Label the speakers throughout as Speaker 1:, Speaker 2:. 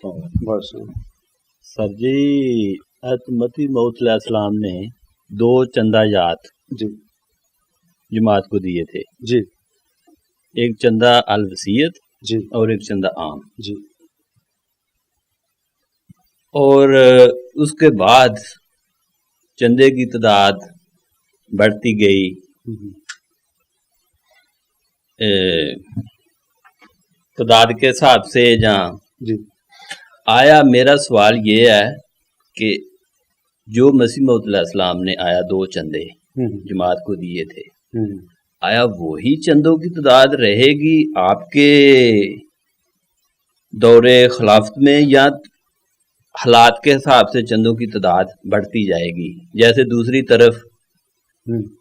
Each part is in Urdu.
Speaker 1: بس
Speaker 2: سر جی مسیح موعود علیہ السلام نے 2 چندہ جات
Speaker 1: جی
Speaker 2: جماعت کو دیے تھے
Speaker 1: جی
Speaker 2: ایک چندہ الوصیت
Speaker 1: جی
Speaker 2: اور ایک چندہ عام
Speaker 1: جی
Speaker 2: اور اس کے بعد چندے کی تعداد بڑھتی گئی تعداد کے حساب سے جہاں
Speaker 1: جی
Speaker 2: آیا میرا سوال یہ ہے کہ جو مسیح موعود علیہ السلام نے آیا 2 چندے جماعت کو دیے تھے آیا وہی چندوں کی تعداد رہے گی آپ کے دور خلافت میں یا حالات کے حساب سے چندوں کی تعداد بڑھتی جائے گی؟ جیسے دوسری طرف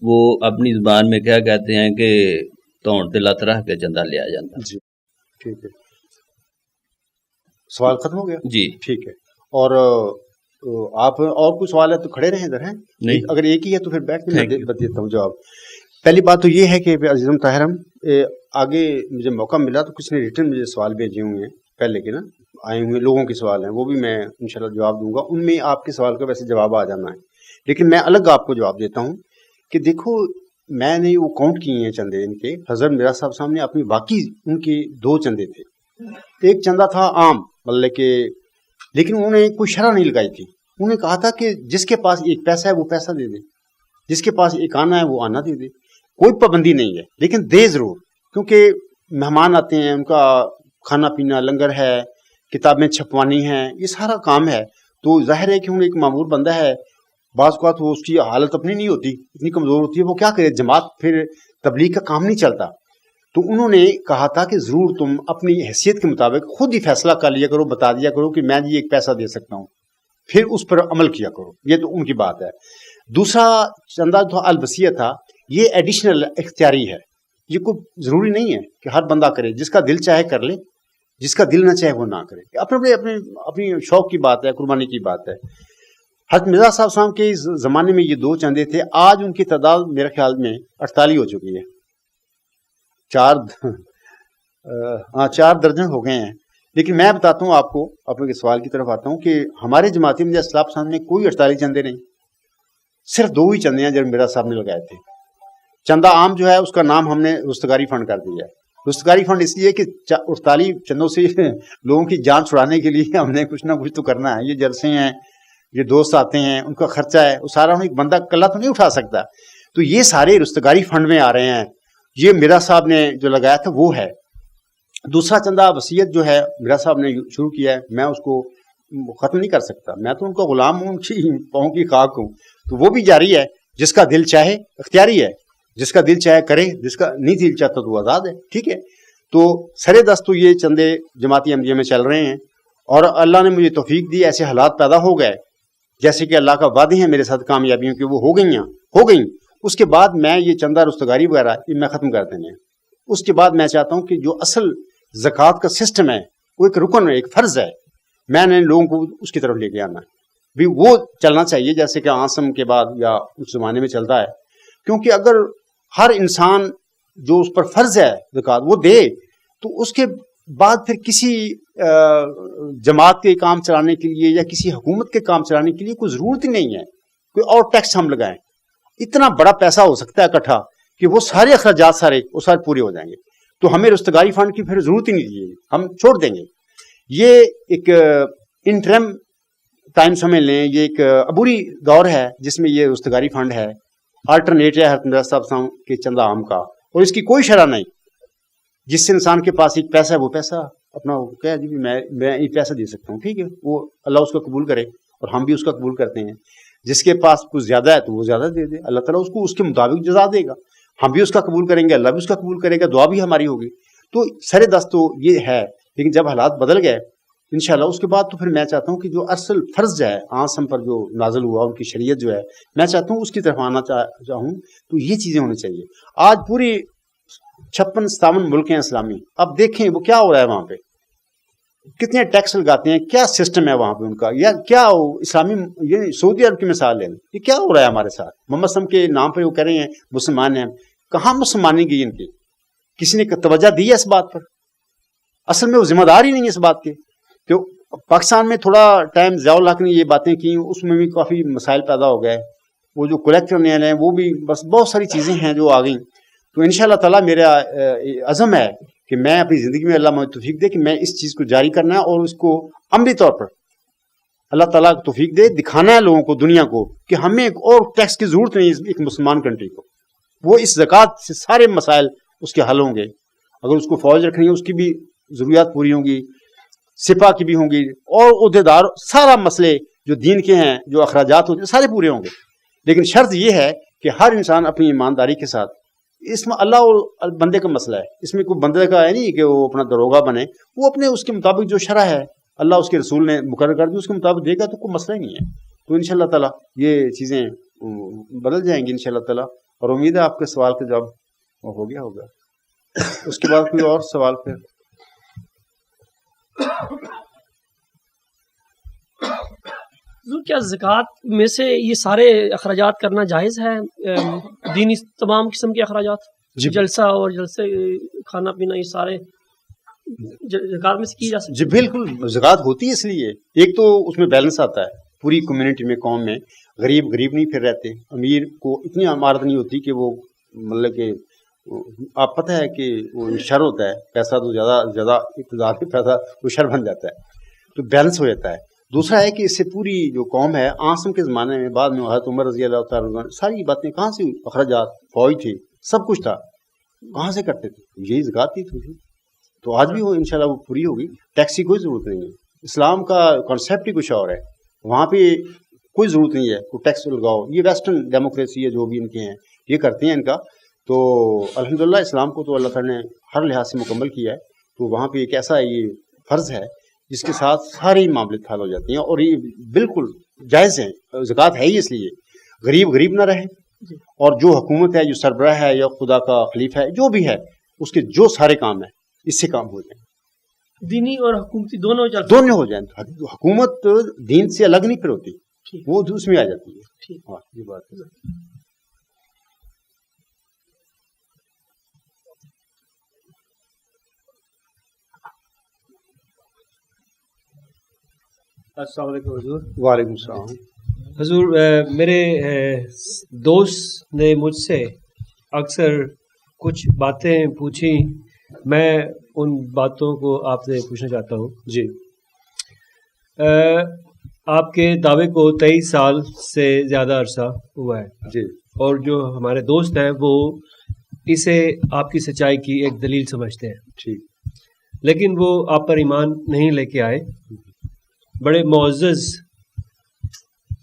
Speaker 2: وہ اپنی زبان میں کیا کہتے ہیں کہ توڑ تے لت رکھ کے چندہ لیا جاتا.
Speaker 1: جی ٹھیک ہے، سوال ختم ہو گیا.
Speaker 2: جی
Speaker 1: ٹھیک ہے، اور آپ اور کوئی سوال ہے تو کھڑے رہیں ادھر ہیں،
Speaker 2: نہیں
Speaker 1: اگر ایک ہی ہے تو پھر بیٹھ کے میں دیتا ہوں جواب. پہلی بات تو یہ ہے کہ عزیزم طاہرم آگے مجھے موقع ملا تو کچھ نے ریٹن مجھے سوال بھیجے ہوئے ہیں پہلے کے نا آئے ہوئے لوگوں کے سوال ہیں، وہ بھی میں انشاءاللہ جواب دوں گا. ان میں آپ کے سوال کا ویسے جواب آ جانا ہے، لیکن میں الگ آپ کو جواب دیتا ہوں کہ دیکھو میں نے وہ کاؤنٹ کیے ہیں چندے ان کے. حضرت مرزا صاحب سامنے اپنی واقعی ان کے 2 چندے تھے. ایک چندہ تھا عام مطلب کہ، لیکن انہوں نے کوئی شرح نہیں لگائی تھی. انہوں نے کہا تھا کہ جس کے پاس ایک پیسہ ہے وہ پیسہ دے دے، جس کے پاس ایک آنا ہے وہ آنا دے دے. کوئی پابندی نہیں ہے، لیکن دے ضرور، کیونکہ مہمان آتے ہیں، ان کا کھانا پینا لنگر ہے، کتابیں چھپوانی ہیں، یہ سارا کام ہے. تو ظاہر ہے کہ انہوں نے ایک معمور بندہ ہے، بعض اوقات وہ اس کی حالت اپنی نہیں ہوتی، اتنی کمزور ہوتی ہے، وہ کیا کرے، جماعت پھر تبلیغ کا کام نہیں چلتا. تو انہوں نے کہا تھا کہ ضرور تم اپنی حیثیت کے مطابق خود ہی فیصلہ کر لیا کرو، بتا دیا کرو کہ میں جی ایک پیسہ دے سکتا ہوں، پھر اس پر عمل کیا کرو. یہ تو ان کی بات ہے. دوسرا چندہ جو الوصیت تھا یہ ایڈیشنل اختیاری ہے، یہ کوئی ضروری نہیں ہے کہ ہر بندہ کرے، جس کا دل چاہے کر لے، جس کا دل نہ چاہے وہ نہ کرے. اپنی شوق کی بات ہے، قربانی کی بات ہے. حضرت مرزا صاحب صاحب کے زمانے میں یہ 2 چندے تھے. آج ان کی تعداد میرے خیال میں 48 ہو چکی ہے، 4 درجن ہو گئے ہیں. لیکن میں بتاتا ہوں آپ کو، اپنے سوال کی طرف آتا ہوں کہ ہمارے جماعتی مرزا اسلاف صاحب نے کوئی 48 چندے نہیں، صرف 2 ہی چندے ہیں جو مرزا صاحب نے لگائے تھے. چندہ عام جو ہے اس کا نام ہم نے رستگاری فنڈ کر دیا ہے. رستگاری فنڈ اس لیے کہ 48 چندوں سے لوگوں کی جان چھڑانے کے لیے ہم نے کچھ نہ کچھ تو کرنا ہے. یہ جلسے ہیں، یہ دوست آتے ہیں، ان کا خرچہ ہے، وہ سارا ایک بندہ کلا تو نہیں اٹھا سکتا. تو یہ سارے رستگاری فنڈ میں آ رہے ہیں. یہ مرزا صاحب نے جو لگایا تھا وہ ہے. دوسرا چندہ وصیت جو ہے مرزا صاحب نے شروع کیا ہے، میں اس کو ختم نہیں کر سکتا، میں تو ان کا غلام ہوں، ان کی پاؤں کی خاک ہوں. تو وہ بھی جاری ہے. جس کا دل چاہے اختیاری ہے، جس کا دل چاہے کرے، جس کا نہیں دل چاہتا تو آزاد ہے. ٹھیک ہے. تو سرے دست تو یہ چندے جماعتی احمدیہ میں چل رہے ہیں، اور اللہ نے مجھے توفیق دی، ایسے حالات پیدا ہو گئے جیسے کہ اللہ کا وعدے ہیں میرے ساتھ کامیابیوں کے، وہ ہو گئیں. اس کے بعد میں یہ چندہ رستگاری وغیرہ یہ میں ختم کر دینے. اس کے بعد میں چاہتا ہوں کہ جو اصل زکوٰۃ کا سسٹم ہے وہ ایک رکن ہے، ایک فرض ہے، میں نے لوگوں کو اس کی طرف لے کے آنا ہے بھی. وہ چلنا چاہیے جیسے کہ عاصم کے بعد یا اس زمانے میں چلتا ہے. کیونکہ اگر ہر انسان جو اس پر فرض ہے زکوٰۃ وہ دے، تو اس کے بعد پھر کسی جماعت کے کام چلانے کے لیے یا کسی حکومت کے کام چلانے کے لیے کوئی ضرورت ہی نہیں ہے کوئی اور ٹیکس ہم لگائیں. اتنا بڑا پیسہ ہو سکتا ہے اکٹھا کہ وہ سارے اخراجات سارے پورے ہو جائیں گے. تو ہمیں رستگاری فنڈ کی پھر ضرورت ہی نہیں ہے، ہم چھوڑ دیں گے. یہ ایک انٹرم ٹائم سمجھ لیں، یہ ایک عبوری دور ہے جس میں یہ رستگاری فنڈ ہے. آلٹرنیٹ ہے حضرت مرزا صاحب کے چندہ عام کا، اور اس کی کوئی شرح نہیں. جس سے انسان کے پاس ایک پیسہ ہے وہ پیسہ اپنا کہہ جی میں ایک پیسہ دے سکتا ہوں، ٹھیک ہے، وہ اللہ اس کو قبول کرے اور ہم بھی اس کا قبول کرتے ہیں. جس کے پاس کچھ زیادہ ہے تو وہ زیادہ دے دے، اللہ تعالیٰ اس کو اس کے مطابق جزا دے گا. ہم بھی اس کا قبول کریں گے، اللہ بھی اس کا قبول کرے گا، دعا بھی ہماری ہوگی. تو سر دست تو یہ ہے. لیکن جب حالات بدل گئے انشاءاللہ اس کے بعد تو پھر میں چاہتا ہوں کہ جو اصل فرض ہے آسم پر جو نازل ہوا ان کی شریعت جو ہے، میں چاہتا ہوں اس کی طرف آنا چاہوں. تو یہ چیزیں ہونی چاہیے. آج پوری 56-57 ملک ہیں اسلامی، اب دیکھیں وہ کیا ہو رہا ہے وہاں پہ، کتنے ٹیکس لگاتے ہیں، کیا سسٹم ہے وہاں پہ ان کا، یا کیا اسلامی یہ سعودی عرب کی مثال لیں، یہ کیا ہو رہا ہے ہمارے ساتھ. محمد صلی اللہ علیہ وسلم کے نام پہ وہ کہہ رہے ہیں مسلمان ہیں، کہاں مسلمانی گئی ان کی؟ کسی نے توجہ دی ہے اس بات پر؟ اصل میں وہ ذمہ دار ہی نہیں ہے اس بات کے کہ پاکستان میں تھوڑا ٹائم ضیاء الحق نے یہ باتیں کی، اس میں بھی کافی مسائل پیدا ہو گئے. وہ جو کلیکٹر نے ہیں وہ بھی بس بہت ساری چیزیں ہیں جو آ گئیں. تو انشاءاللہ تعالیٰ میرا عزم ہے کہ میں اپنی زندگی میں اللہ مجھے توفیق دے کہ میں اس چیز کو جاری کرنا ہے اور اس کو عملی طور پر اللہ تعالیٰ توفیق دے دکھانا ہے لوگوں کو، دنیا کو، کہ ہمیں ایک اور ٹیکس کی ضرورت نہیں ہے ایک مسلمان کنٹری کو. وہ اس زکوٰۃ سے سارے مسائل اس کے حل ہوں گے. اگر اس کو فوج رکھنی ہے اس کی بھی ضروریات پوری ہوں گی، سپاہ کی بھی ہوں گی، اور عہدیدار سارا مسئلے جو دین کے ہیں جو اخراجات ہوتے ہیں سارے پورے ہوں گے. لیکن شرط یہ ہے کہ ہر انسان اپنی ایمانداری کے ساتھ، اس میں اللہ اور بندے کا مسئلہ ہے، اس میں کوئی بندے کا ہے نہیں کہ وہ اپنا دروگا بنے، وہ اپنے اس کے مطابق جو شرع ہے اللہ اس کے رسول نے مقرر کر دی اس کے مطابق دے گا تو کوئی مسئلہ ہی نہیں ہے. تو انشاءاللہ تعالیٰ یہ چیزیں بدل جائیں گی انشاءاللہ تعالیٰ. اور امید ہے آپ کے سوال کا جواب ہو گیا ہوگا. اس کے بعد کوئی اور سوال پھر؟
Speaker 3: کیا زکوٰۃ میں سے یہ سارے اخراجات کرنا جائز ہے؟ دینی تمام قسم کے اخراجات، جلسہ اور جلسے کھانا پینا، یہ سارے زکوٰۃ میں سے کی جا سکتی؟
Speaker 1: جی بالکل، زکوٰۃ ہوتی ہے اس لیے ایک تو اس میں بیلنس آتا ہے پوری کمیونٹی میں، قوم میں غریب نہیں پھر رہتے، امیر کو اتنی عمارت نہیں ہوتی کہ وہ مطلب کہ آپ پتہ ہے کہ وہ شر ہوتا ہے، پیسہ تو زیادہ اقتدار میں پیسہ وہ شر بن جاتا ہے، تو بیلنس ہو جاتا ہے. دوسرا ہے کہ اس سے پوری جو قوم ہے آسم کے زمانے میں بعد میں حضرت عمر رضی اللہ تعالیٰ عنہ ساری باتیں کہاں سے، اخراجات، فوج تھی، سب کچھ تھا، کہاں سے کرتے تھے؟ یہی زکوٰۃ تھی. تو آج بھی وہ انشاءاللہ وہ پوری ہوگی. ٹیکس کی کوئی ضرورت نہیں ہے، اسلام کا کانسیپٹ ہی کچھ اور ہے. وہاں پہ کوئی ضرورت نہیں ہے کوئی ٹیکس لگاؤ. یہ ویسٹرن ڈیموکریسی ہے جو بھی ان کے ہیں یہ کرتے ہیں ان کا. تو الحمدللہ اسلام کو تو اللہ تعالیٰ نے ہر لحاظ سے مکمل کیا ہے. تو وہاں پہ ایک ایسا یہ فرض ہے جس کے ساتھ سارے معاملے حل ہو جاتے ہیں، اور یہ بالکل جائز ہیں. زکوٰۃ ہے ہی اس لیے غریب نہ رہے، اور جو حکومت ہے، جو سربراہ ہے یا خدا کا خلیفہ ہے، جو بھی ہے، اس کے جو سارے کام ہیں اس سے کام ہو جائیں،
Speaker 3: دینی اور حکومتی دونوں
Speaker 1: ہو جائیں. حکومت دین سے الگ نہیں پھر ہوتی، وہ اس میں آ جاتی ہے. ہاں یہ بات ہے.
Speaker 4: السلام علیکم حضور.
Speaker 1: وعلیکم السلام.
Speaker 4: حضور میرے دوست نے مجھ سے اکثر کچھ باتیں پوچھی، میں ان باتوں کو آپ سے پوچھنا چاہتا ہوں.
Speaker 1: جی.
Speaker 4: آپ کے دعوے کو 23 سال سے زیادہ عرصہ ہوا ہے.
Speaker 1: جی.
Speaker 4: اور جو ہمارے دوست ہیں وہ اسے آپ کی سچائی کی ایک دلیل سمجھتے ہیں.
Speaker 1: ٹھیک.
Speaker 4: لیکن وہ آپ پر ایمان نہیں لے کے آئے، بڑے معزز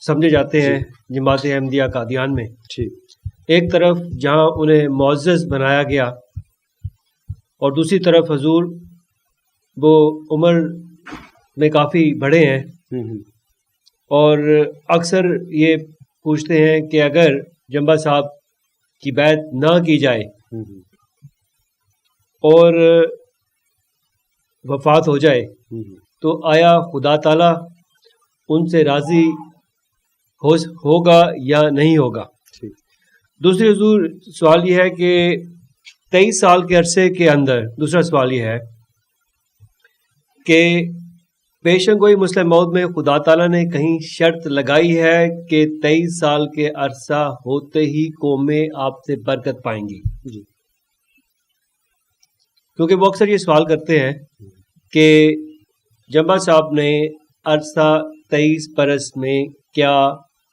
Speaker 4: سمجھے جاتے ہیں جماعت احمدیہ قادیان میں. ایک طرف جہاں انہیں معزز بنایا گیا، اور دوسری طرف حضور وہ عمر میں کافی بڑے ہیں، اور اکثر یہ پوچھتے ہیں کہ اگر جنبا صاحب کی بیعت نہ کی جائے اور وفات ہو جائے تو آیا خدا تعالیٰ ان سے راضی ہوگا یا نہیں ہوگا؟ دوسری حضور سوال یہ ہے کہ 23 سال کے عرصے کے اندر، دوسرا سوال یہ ہے کہ پیشن گوئی مسلم موت میں خدا تعالیٰ نے کہیں شرط لگائی ہے کہ 23 سال کے عرصہ ہوتے ہی قومیں آپ سے برکت پائیں گی؟ کیونکہ وہ اکثر یہ سوال کرتے ہیں کہ جنبا صاحب نے عرصہ 23 برس میں کیا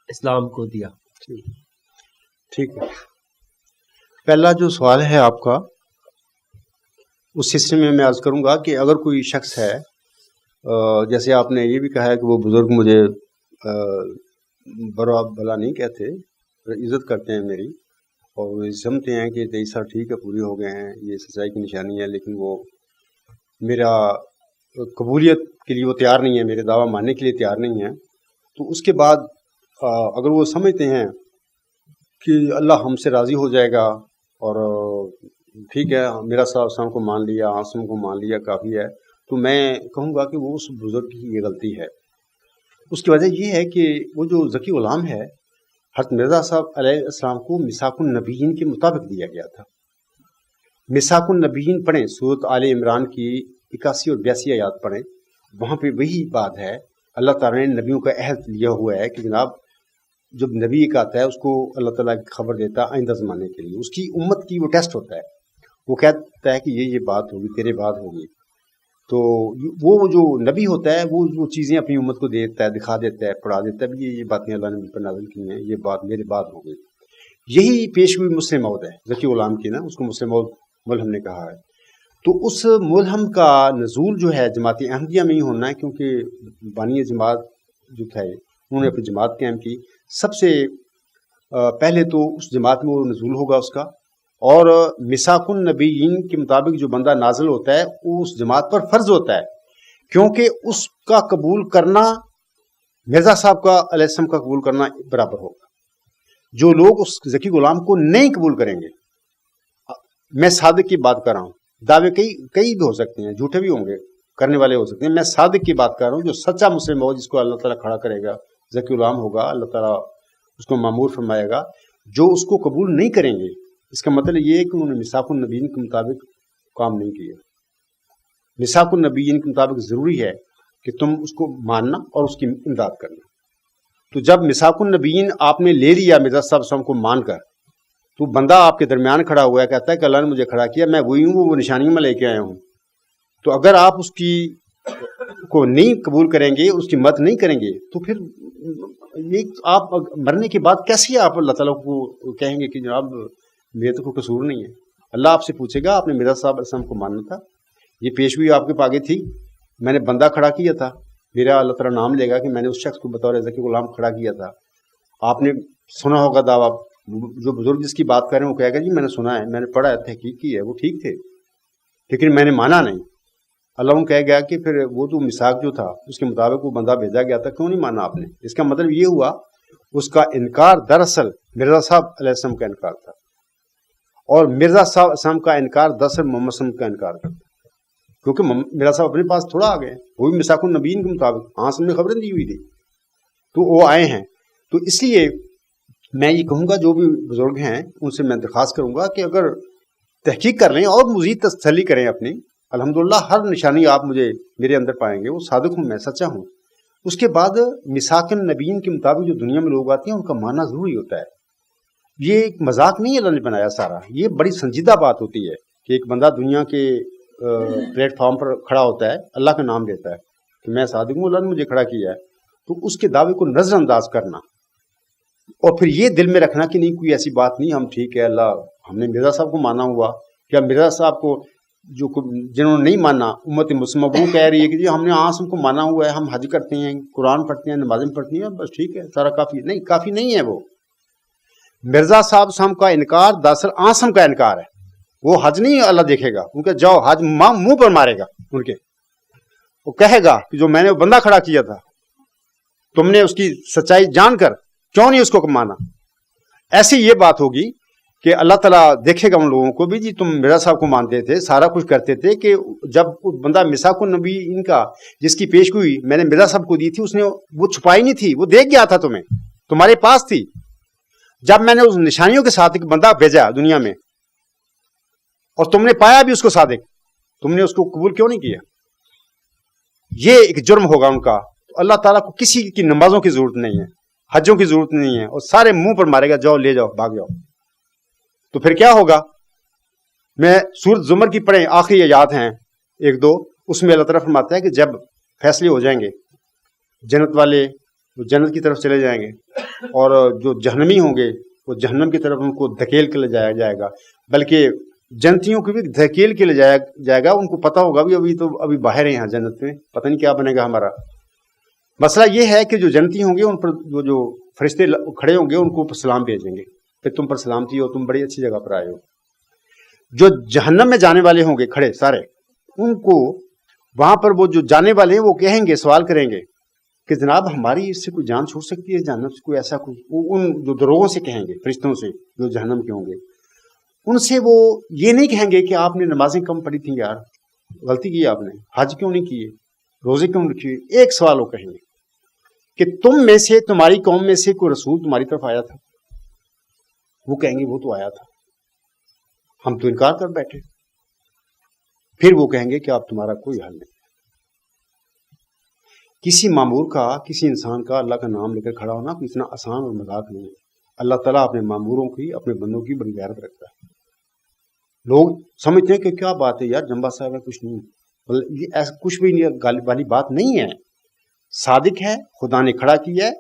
Speaker 4: اسلام کو دیا؟
Speaker 1: ٹھیک ہے. پہلا جو سوال ہے آپ کا، اس سلسلے میں میں عرض کروں گا کہ اگر کوئی شخص ہے، جیسے آپ نے یہ بھی کہا ہے کہ وہ بزرگ مجھے برا بھلا نہیں کہتے، عزت کرتے ہیں میری، اور وہ سمجھتے ہیں کہ 23 سال ٹھیک ہے پوری ہو گئے ہیں، یہ سچائی کی نشانی ہے، لیکن وہ میرا قبولیت کے لیے وہ تیار نہیں ہے، میرے دعویٰ ماننے کے لیے تیار نہیں ہے. تو اس کے بعد اگر وہ سمجھتے ہیں کہ اللہ ہم سے راضی ہو جائے گا اور ٹھیک ہے میرا اسلام کو مان لیا، عاصم کو مان لیا، کافی ہے، تو میں کہوں گا کہ وہ اس بزرگ کی یہ غلطی ہے. اس کی وجہ یہ ہے کہ وہ جو ذکی غلام ہے، حضرت مرزا صاحب علیہ السلام کو میثاق النبیین کے مطابق دیا گیا تھا. میثاق النبیین پڑھیں، سورۃ آل عمران کی 81 اور 82 آیات پڑھیں. وہاں پہ وہی بات ہے، اللہ تعالیٰ نے نبیوں کا عہد لیا ہوا ہے کہ جناب جب نبی ایک آتا ہے اس کو اللہ تعالیٰ کی خبر دیتا ہے آئندہ زمانے کے لیے، اس کی امت کی وہ ٹیسٹ ہوتا ہے، وہ کہتا ہے کہ یہ بات ہوگی، تیرے بعد ہوگی، تو وہ جو نبی ہوتا ہے وہ چیزیں اپنی امت کو دیتا ہے، دکھا دیتا ہے، پڑھا دیتا ہے، یہ باتیں اللہ نے مجھ پر نازل کی ہیں، یہ بات میرے بعد ہو گئی. یہی پیش ہوئی مسلم موعود ہے ذکی غلام کی نا، اس کو مسلم موعود ملہم نے کہا ہے. تو اس ملہم کا نزول جو ہے جماعت احمدیہ میں ہی ہونا ہے، کیونکہ بانی جماعت جو تھے انہوں نے اپنی جماعت قائم کی. سب سے پہلے تو اس جماعت میں وہ نزول ہوگا اس کا، اور میثاق النبیین کے مطابق جو بندہ نازل ہوتا ہے وہ اس جماعت پر فرض ہوتا ہے، کیونکہ اس کا قبول کرنا مرزا صاحب کا علیہ السلام کا قبول کرنا برابر ہوگا. جو لوگ اس ذکی غلام کو نہیں قبول کریں گے، میں صادق کی بات کر رہا ہوں، دعوے کئی بھی ہو سکتے ہیں، جھوٹے بھی ہوں گے، کرنے والے ہو سکتے ہیں، میں صادق کی بات کر رہا ہوں، جو سچا مسلم ہو جس کو اللہ تعالیٰ کھڑا کرے گا، ذکی غلام ہوگا، اللہ تعالیٰ اس کو معمور فرمائے گا. جو اس کو قبول نہیں کریں گے، اس کا مطلب یہ ہے کہ انہوں نے میثاق النبیین کے مطابق کام نہیں کیا. میثاق النبیین کے مطابق ضروری ہے کہ تم اس کو ماننا اور اس کی امداد کرنا. تو جب میثاق النبیین آپ نے لے لیا مرزا صاحب کو مان کر، تو بندہ آپ کے درمیان کھڑا ہوا ہے، کہتا ہے کہ اللہ نے مجھے کھڑا کیا، میں وہی ہوں، وہ نشانیوں میں لے کے آیا ہوں. تو اگر آپ اس کی کو نہیں قبول کریں گے، اس کی مدد نہیں کریں گے، تو پھر یہ آپ مرنے کے بعد کیسے آپ اللہ تعالیٰ کو کہیں گے کہ جناب میرے تو کوئی قصور نہیں ہے. اللہ آپ سے پوچھے گا آپ نے مرزا صاحب السلام کو ماننا تھا، یہ پیشگوئی آپ کے پاگے تھی، میں نے بندہ کھڑا کیا تھا، میرا اللہ تعالیٰ نام لے گا کہ میں نے اس شخص کو بطور ذکی غلام کھڑا کیا تھا. آپ نے سنا ہوگا دعویٰ، جو بزرگ جس کی بات کر رہے ہیں وہ کہے گا جی میں نے سنا ہے، میں نے پڑھا ہے، تحقیق کی ہے، وہ ٹھیک تھے لیکن میں نے مانا نہیں. اللہ ان کہے گا کہ پھر وہ تو میثاق جو تھا اس کے مطابق وہ بندہ بھیجا گیا تھا، کیوں نہیں مانا آپ نے؟ اس کا مطلب یہ ہوا اس کا انکار دراصل مرزا صاحب علیہ السلام کا انکار تھا، اور مرزا صاحب السلام کا انکار دراصل محمد صلی اللہ علیہ وسلم کا انکار کرتا، کیونکہ مرزا صاحب اپنے پاس تھوڑا آ گئے، وہ بھی میثاق النبیین کے مطابق ہاں سب نے خبریں دی ہوئی تھی، تو وہ آئے ہیں. تو اس لیے میں یہ کہوں گا جو بھی بزرگ ہیں ان سے میں درخواست کروں گا کہ اگر تحقیق کر لیں اور مزید تسلی کریں اپنی، الحمدللہ ہر نشانی آپ میرے اندر پائیں گے، وہ صادق ہوں، میں سچا ہوں. اس کے بعد میثاق النبیین کے مطابق جو دنیا میں لوگ آتے ہیں ان کا ماننا ضروری ہوتا ہے. یہ ایک مذاق نہیں اللہ نے بنایا سارا، یہ بڑی سنجیدہ بات ہوتی ہے کہ ایک بندہ دنیا کے پلیٹ فارم پر کھڑا ہوتا ہے، اللہ کا نام لیتا ہے کہ میں صادق ہوں، اللہ نے مجھے کھڑا کیا ہے، تو اس کے دعوے کو نظر انداز کرنا اور پھر یہ دل میں رکھنا کہ نہیں کوئی ایسی بات نہیں، ہم ٹھیک ہے، اللہ ہم نے مرزا صاحب کو مانا ہوا، کیا مرزا صاحب کو جو جنہوں نے نہیں مانا امت مسلمہ وہ کہہ رہی ہے کہ جی ہم نے آسم کو مانا ہوا ہے، ہم حج کرتے ہیں، قرآن پڑھتے ہیں، نمازیں پڑھتی ہیں، بس ٹھیک ہے سارا کافی نہیں، کافی نہیں ہے. وہ مرزا صاحب سم کا انکار دراصل آسم کا انکار ہے. وہ حج نہیں اللہ دیکھے گا، ان کے جاؤ حج منہ پر مارے گا، ان کے وہ کہے گا کہ جو میں نے وہ بندہ کھڑا کیا تھا تم نے اس کی سچائی جان کر کیوں نہیں اس کو مانا. ایسی یہ بات ہوگی کہ اللہ تعالیٰ دیکھے گا ان لوگوں کو بھی، جی تم مرزا صاحب کو مانتے تھے، سارا کچھ کرتے تھے، کہ جب بندہ میثاق النبی ان کا جس کی پیشگوئی میں نے مرزا صاحب کو دی تھی اس نے وہ چھپائی نہیں تھی، وہ دیکھ گیا تھا تمہیں، تمہارے پاس تھی. جب میں نے اس نشانیوں کے ساتھ ایک بندہ بھیجا دنیا میں اور تم نے پایا بھی اس کو صادق، تم نے اس کو قبول کیوں نہیں کیا؟ یہ ایک جرم ہوگا ان کا. اللہ تعالیٰ کو کسی کی نمازوں کی ضرورت نہیں ہے، حجوں کی ضرورت نہیں ہے، اور سارے منہ پر مارے گا، جاؤ لے جاؤ بھاگ جاؤ. تو پھر کیا ہوگا؟ میں سورۃ زمر کی پڑھیں، آخری آیات ہیں ایک دو، اس میں اللہ تعالیٰ فرماتا ہے کہ جب فیصلے ہو جائیں گے جنت والے وہ جنت کی طرف چلے جائیں گے اور جو جہنمی ہوں گے وہ جہنم کی طرف ان کو دھکیل کے لے جایا جائے گا، بلکہ جنتیوں کو بھی دھکیل کے لے جائے گا. ان کو پتہ ہوگا بھی ابھی باہر ہیں یہاں جنت میں، پتہ نہیں کیا بنے گا ہمارا. مسئلہ یہ ہے کہ جو جنتی ہوں گے ان پر جو فرشتے کھڑے ہوں گے ان کو سلام بھیجیں گے، پھر تم پر سلامتی ہو، تم بڑی اچھی جگہ پر آئے ہو. جو جہنم میں جانے والے ہوں گے کھڑے سارے، ان کو وہاں پر وہ جو جانے والے ہیں وہ کہیں گے، سوال کریں گے کہ جناب ہماری اس سے کوئی جان چھوٹ سکتی ہے جہنم سے، کوئی ایسا کوئی، ان جو دروغوں سے کہیں گے، فرشتوں سے جو جہنم کے ہوں گے، ان سے وہ یہ نہیں کہیں گے کہ آپ نے نمازیں کم پڑھی تھیں یار، غلطی کی آپ نے، حج کیوں نہیں کیے، روزے کیوں نہیں کیے. ایک سوال وہ کہیں گے کہ تم میں سے، تمہاری قوم میں سے کوئی رسول تمہاری طرف آیا تھا؟ وہ کہیں گے وہ تو آیا تھا، ہم تو انکار کر بیٹھے. پھر وہ کہیں گے کہ آپ تمہارا کوئی حل نہیں. کسی معمور کا، کسی انسان کا اللہ کا نام لے کر کھڑا ہونا کوئی اتنا آسان اور مذاق نہیں ہے. اللہ تعالیٰ اپنے معموروں کی، اپنے بندوں کی بڑی غیرت رکھتا ہے. لوگ سمجھتے ہیں کہ کیا بات ہے یار، جنبا صاحب ہے، کچھ نہیں. یہ ایسا کچھ بھی نہیں، غالب والی بات نہیں ہے. صادق ہے، خدا نے کھڑا کیا ہے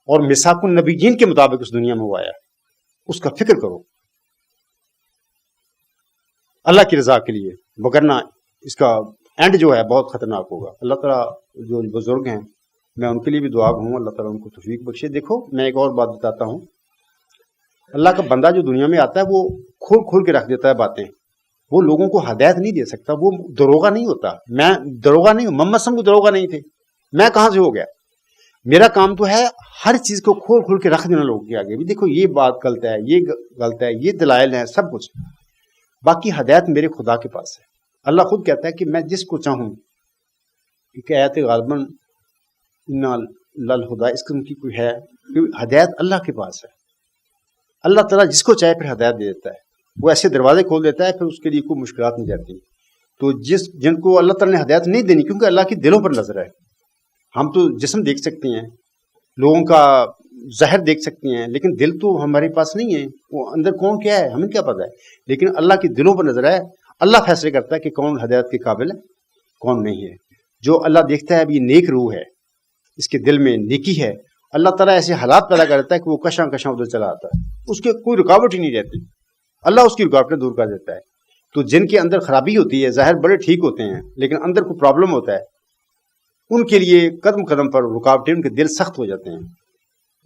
Speaker 1: اور میثاق النبیین کے مطابق اس دنیا میں وہ آیا ہے. اس کا فکر کرو اللہ کی رضا کے لیے، وگرنہ اس کا اینڈ جو ہے بہت خطرناک ہوگا. اللہ تعالیٰ جو بزرگ ہیں میں ان کے لیے بھی دعا ہوں، اللہ تعالیٰ ان کو توفیق بخشے. دیکھو میں ایک اور بات بتاتا ہوں، اللہ کا بندہ جو دنیا میں آتا ہے وہ کھول کھول کے رکھ دیتا ہے باتیں. وہ لوگوں کو ہدایت نہیں دے سکتا، وہ دروغہ نہیں ہوتا. میں دروغہ نہیں ہوں، محمد صلی اللہ علیہ وسلم کو دروغہ نہیں تھے، میں کہاں سے ہو گیا؟ میرا کام تو ہے ہر چیز کو کھول کھول کے رکھ دینا لوگوں کے آگے بھی. دیکھو یہ بات غلط ہے، یہ غلط ہے، یہ دلائل ہیں، سب کچھ. باقی ہدایت میرے خدا کے پاس ہے. اللہ خود کہتا ہے کہ میں جس کو چاہوں، ایک آیت غالباً انا للہدی اس قسم کی کوئی ہے، ہدایت اللہ کے پاس ہے. اللہ تعالیٰ جس کو چاہے پھر ہدایت دے دیتا ہے. وہ ایسے دروازے کھول دیتا ہے، پھر اس کے لیے کوئی مشکلات نہیں جاتی. تو جن کو اللہ تعالیٰ نے ہدایت نہیں دینی، کیونکہ اللہ کی دلوں پر نظر ہے. ہم تو جسم دیکھ سکتے ہیں، لوگوں کا ظاہر دیکھ سکتے ہیں، لیکن دل تو ہمارے پاس نہیں ہے. وہ اندر کون کیا ہے ہمیں کیا پتہ ہے، لیکن اللہ کی دلوں پر نظر ہے. اللہ فیصلے کرتا ہے کہ کون ہدایت کے قابل ہے، کون نہیں ہے. جو اللہ دیکھتا ہے اب یہ نیک روح ہے، اس کے دل میں نیکی ہے، اللہ تعالیٰ ایسے حالات پیدا کرتا ہے کہ وہ کشاں کشاں ادھر چلا آتا ہے. اس کے کوئی رکاوٹ ہی نہیں رہتی، اللہ اس کی رکاوٹیں دور کر دیتا ہے. تو جن کے اندر خرابی ہوتی ہے، ظاہر بڑے ٹھیک ہوتے ہیں لیکن اندر کوئی پرابلم ہوتا ہے، ان کے لیے قدم قدم پر رکاوٹیں، ان کے دل سخت ہو جاتے ہیں.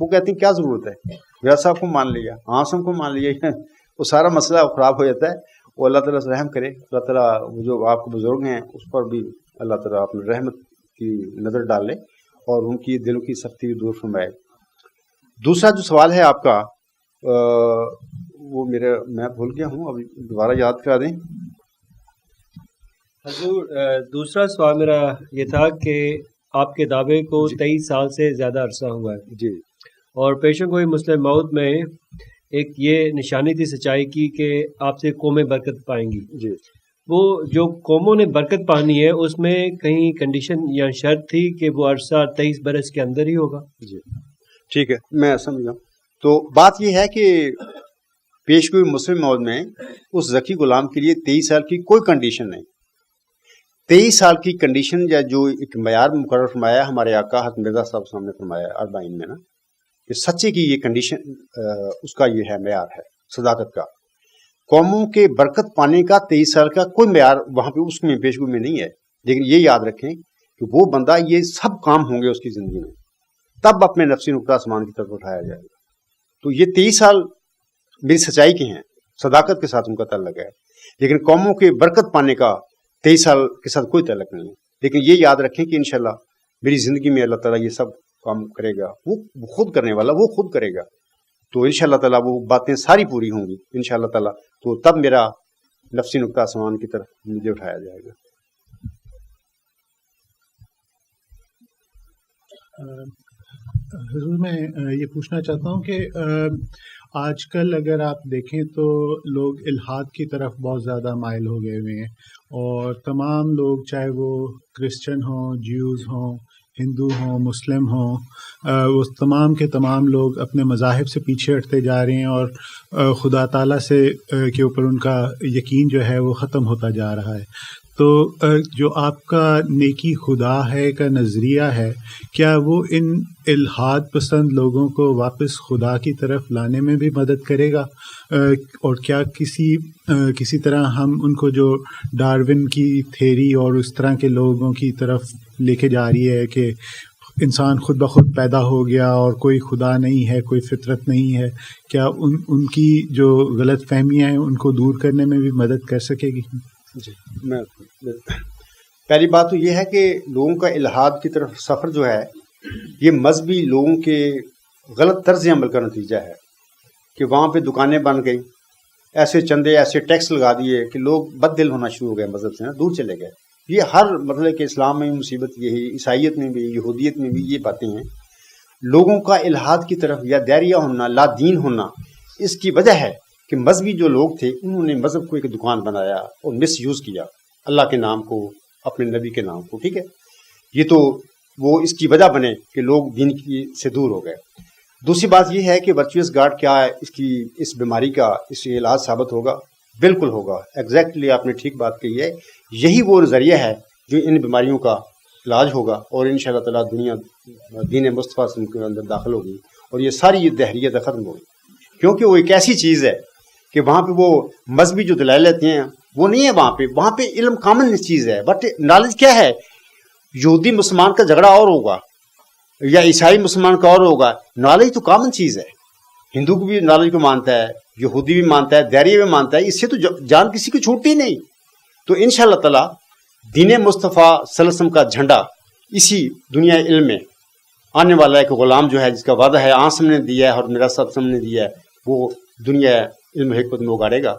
Speaker 1: وہ کہتے ہیں کیا ضرورت ہے، میرا صاحب کو مان لیا، آسم کو مان لیا، وہ سارا مسئلہ خراب ہو جاتا ہے. وہ اللہ تعالیٰ سے رحم کرے. اللہ تعالیٰ وہ جو آپ کے بزرگ ہیں اس پر بھی اللہ تعالیٰ اپنے رحمت کی نظر ڈال لے اور ان کی دلوں کی سختی بھی دور فرمائے. دوسرا جو سوال ہے آپ کا، وہ میں بھول گیا ہوں، ابھی دوبارہ یاد کرا دیں.
Speaker 4: حضور دوسرا سوال میرا یہ تھا کہ آپ کے دعوے کو 23 سال سے زیادہ عرصہ ہوا ہے
Speaker 1: جی،
Speaker 4: اور پیشن گوئی مسلم موت میں ایک یہ نشانی تھی سچائی کی کہ آپ سے قومیں برکت پائیں گی.
Speaker 1: جی،
Speaker 4: وہ جو قوموں نے برکت پانی ہے اس میں کہیں کنڈیشن یا شرط تھی کہ وہ عرصہ 23 برس کے اندر ہی ہوگا؟
Speaker 1: جی ٹھیک ہے، میں سمجھ گیا. تو بات یہ ہے کہ پیش گوئی مسلم موت میں اس ذکی غلام کے لیے 23 سال کی کوئی کنڈیشن نہیں. 23 سال کی کنڈیشن یا جو ایک معیار مقرر فرمایا ہمارے آقا حضرت مرزا صاحب سامنے فرمایا 40 میں نا، کہ سچے کی یہ کنڈیشن اس کا یہ ہے معیار ہے صداقت کا. قوموں کے برکت پانے کا 23 سال کا کوئی معیار وہاں پہ اس میں پیش گوئی میں نہیں ہے. لیکن یہ یاد رکھیں کہ وہ بندہ یہ سب کام ہوں گے اس کی زندگی میں، تب اپنے نفسی نقطہ آسمان کی طرف اٹھایا جائے گا. تو یہ 23 سال میری سچائی کے ہیں، صداقت کے ساتھ ان کا تعلق ہے. لیکن قوموں کے برکت پانے کا 23 سال کے ساتھ کوئی تعلق نہیں ہے. لیکن یہ یاد رکھیں کہ انشاءاللہ میری زندگی میں اللہ تعالیٰ یہ سب کام کرے گا. وہ خود کرنے والا وہ خود کرے گا. تو انشاءاللہ تعالیٰ وہ باتیں ساری پوری ہوں گی انشاءاللہ تعالیٰ. تو تب میرا نفسی نقطہ آسمان کی طرف مجھے اٹھایا جائے گا.
Speaker 5: حضور میں یہ پوچھنا چاہتا ہوں کہ آج کل اگر آپ دیکھیں تو لوگ الحاد کی طرف بہت زیادہ مائل ہو گئے ہوئے ہیں، اور تمام لوگ چاہے وہ کرسچن ہوں، جیوز ہوں، ہندو ہوں، مسلم ہوں، وہ تمام کے تمام لوگ اپنے مذاہب سے پیچھے ہٹتے جا رہے ہیں اور خدا تعالیٰ سے کے اوپر ان کا یقین جو ہے وہ ختم ہوتا جا رہا ہے. تو جو آپ کا نیکی خدا ہے کا نظریہ ہے، کیا وہ ان الحاد پسند لوگوں کو واپس خدا کی طرف لانے میں بھی مدد کرے گا؟ اور کیا کسی طرح ہم ان کو جو ڈارون کی تھیری اور اس طرح کے لوگوں کی طرف لے کے جا رہی ہے کہ انسان خود بخود پیدا ہو گیا اور کوئی خدا نہیں ہے، کوئی فطرت نہیں ہے، کیا ان کی جو غلط فہمیاں ہیں ان کو دور کرنے میں بھی مدد کر سکے گی؟
Speaker 1: جی، میں پہلی بات تو یہ ہے کہ لوگوں کا الحاد کی طرف سفر جو ہے یہ مذہبی لوگوں کے غلط طرز عمل کا نتیجہ ہے کہ وہاں پہ دکانیں بن گئی، ایسے چندے ایسے ٹیکس لگا دیے کہ لوگ بد دل ہونا شروع ہو گئے، مذہب سے نا دور چلے گئے. یہ ہر مطلب کہ اسلام میں مصیبت یہی، عیسائیت میں بھی، یہودیت میں بھی یہ باتیں ہیں. لوگوں کا الحاد کی طرف یا دائریہ ہونا، لا دین ہونا، اس کی وجہ ہے کہ مذہبی جو لوگ تھے انہوں نے مذہب کو ایک دکان بنایا اور مس یوز کیا، اللہ کے نام کو، اپنے نبی کے نام کو. ٹھیک ہے، یہ تو وہ اس کی وجہ بنے کہ لوگ دین کی سے دور ہو گئے. دوسری بات یہ ہے کہ ورچوئس گارڈ کیا ہے، اس بیماری کا اس علاج ثابت ہوگا، بالکل ہوگا. ایگزیکٹلی آپ نے ٹھیک بات کہی ہے. یہی وہ نظریہ ہے جو ان بیماریوں کا علاج ہوگا، اور ان شاء اللہ تعالیٰ دنیا دین مصطفیٰ کے اندر داخل ہوگی اور یہ ساری دہریت ختم ہوگی. کیونکہ وہ ایک ایسی چیز ہے کہ وہاں پہ وہ مذہبی جو دلائل لیتے ہیں وہ نہیں ہے. وہاں پہ علم کامن چیز ہے. بٹ نالج کیا ہے؟ یہودی مسلمان کا جھگڑا اور ہوگا یا عیسائی مسلمان کا اور ہوگا. نالج تو کامن چیز ہے. ہندو کو بھی نالج کو مانتا ہے، یہودی بھی مانتا ہے، دیریہ بھی مانتا ہے. اس سے تو جان کسی کو چھوٹتی نہیں. تو ان شاء اللہ تعالیٰ دین مصطفیٰ صلی اللہ علیہ وسلم کا جھنڈا اسی دنیا علم میں آنے والا ایک غلام جو ہے، جس کا وعدہ ہے آسم نے دیا ہے اور میرا سب سم نے دیا ہے، وہ دنیا علم حکمت میں اگاڑے گا.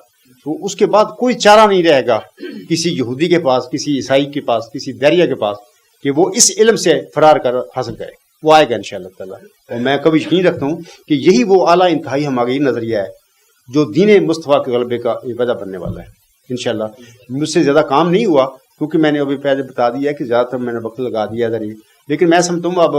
Speaker 1: تو اس کے بعد کوئی چارہ نہیں رہے گا کسی یہودی کے پاس، کسی عیسائی کے پاس، کسی دیریہ کے پاس کہ وہ اس علم سے فرار کر حاصل کرے. وہ آئے گا انشاءاللہ تعالیٰ. اور میں کبھی یقین رکھتا ہوں کہ یہی وہ اعلیٰ انتہائی ہماری نظریہ ہے جو دین مصطفیٰ کے غلبے کا وجہ بننے والا ہے انشاءاللہ. مجھ سے زیادہ کام نہیں ہوا کیونکہ میں نے ابھی پہلے بتا دیا کہ زیادہ تر میں نے وقت لگا دیا ادھر ہی. لیکن میں سمجھتا ہوں اب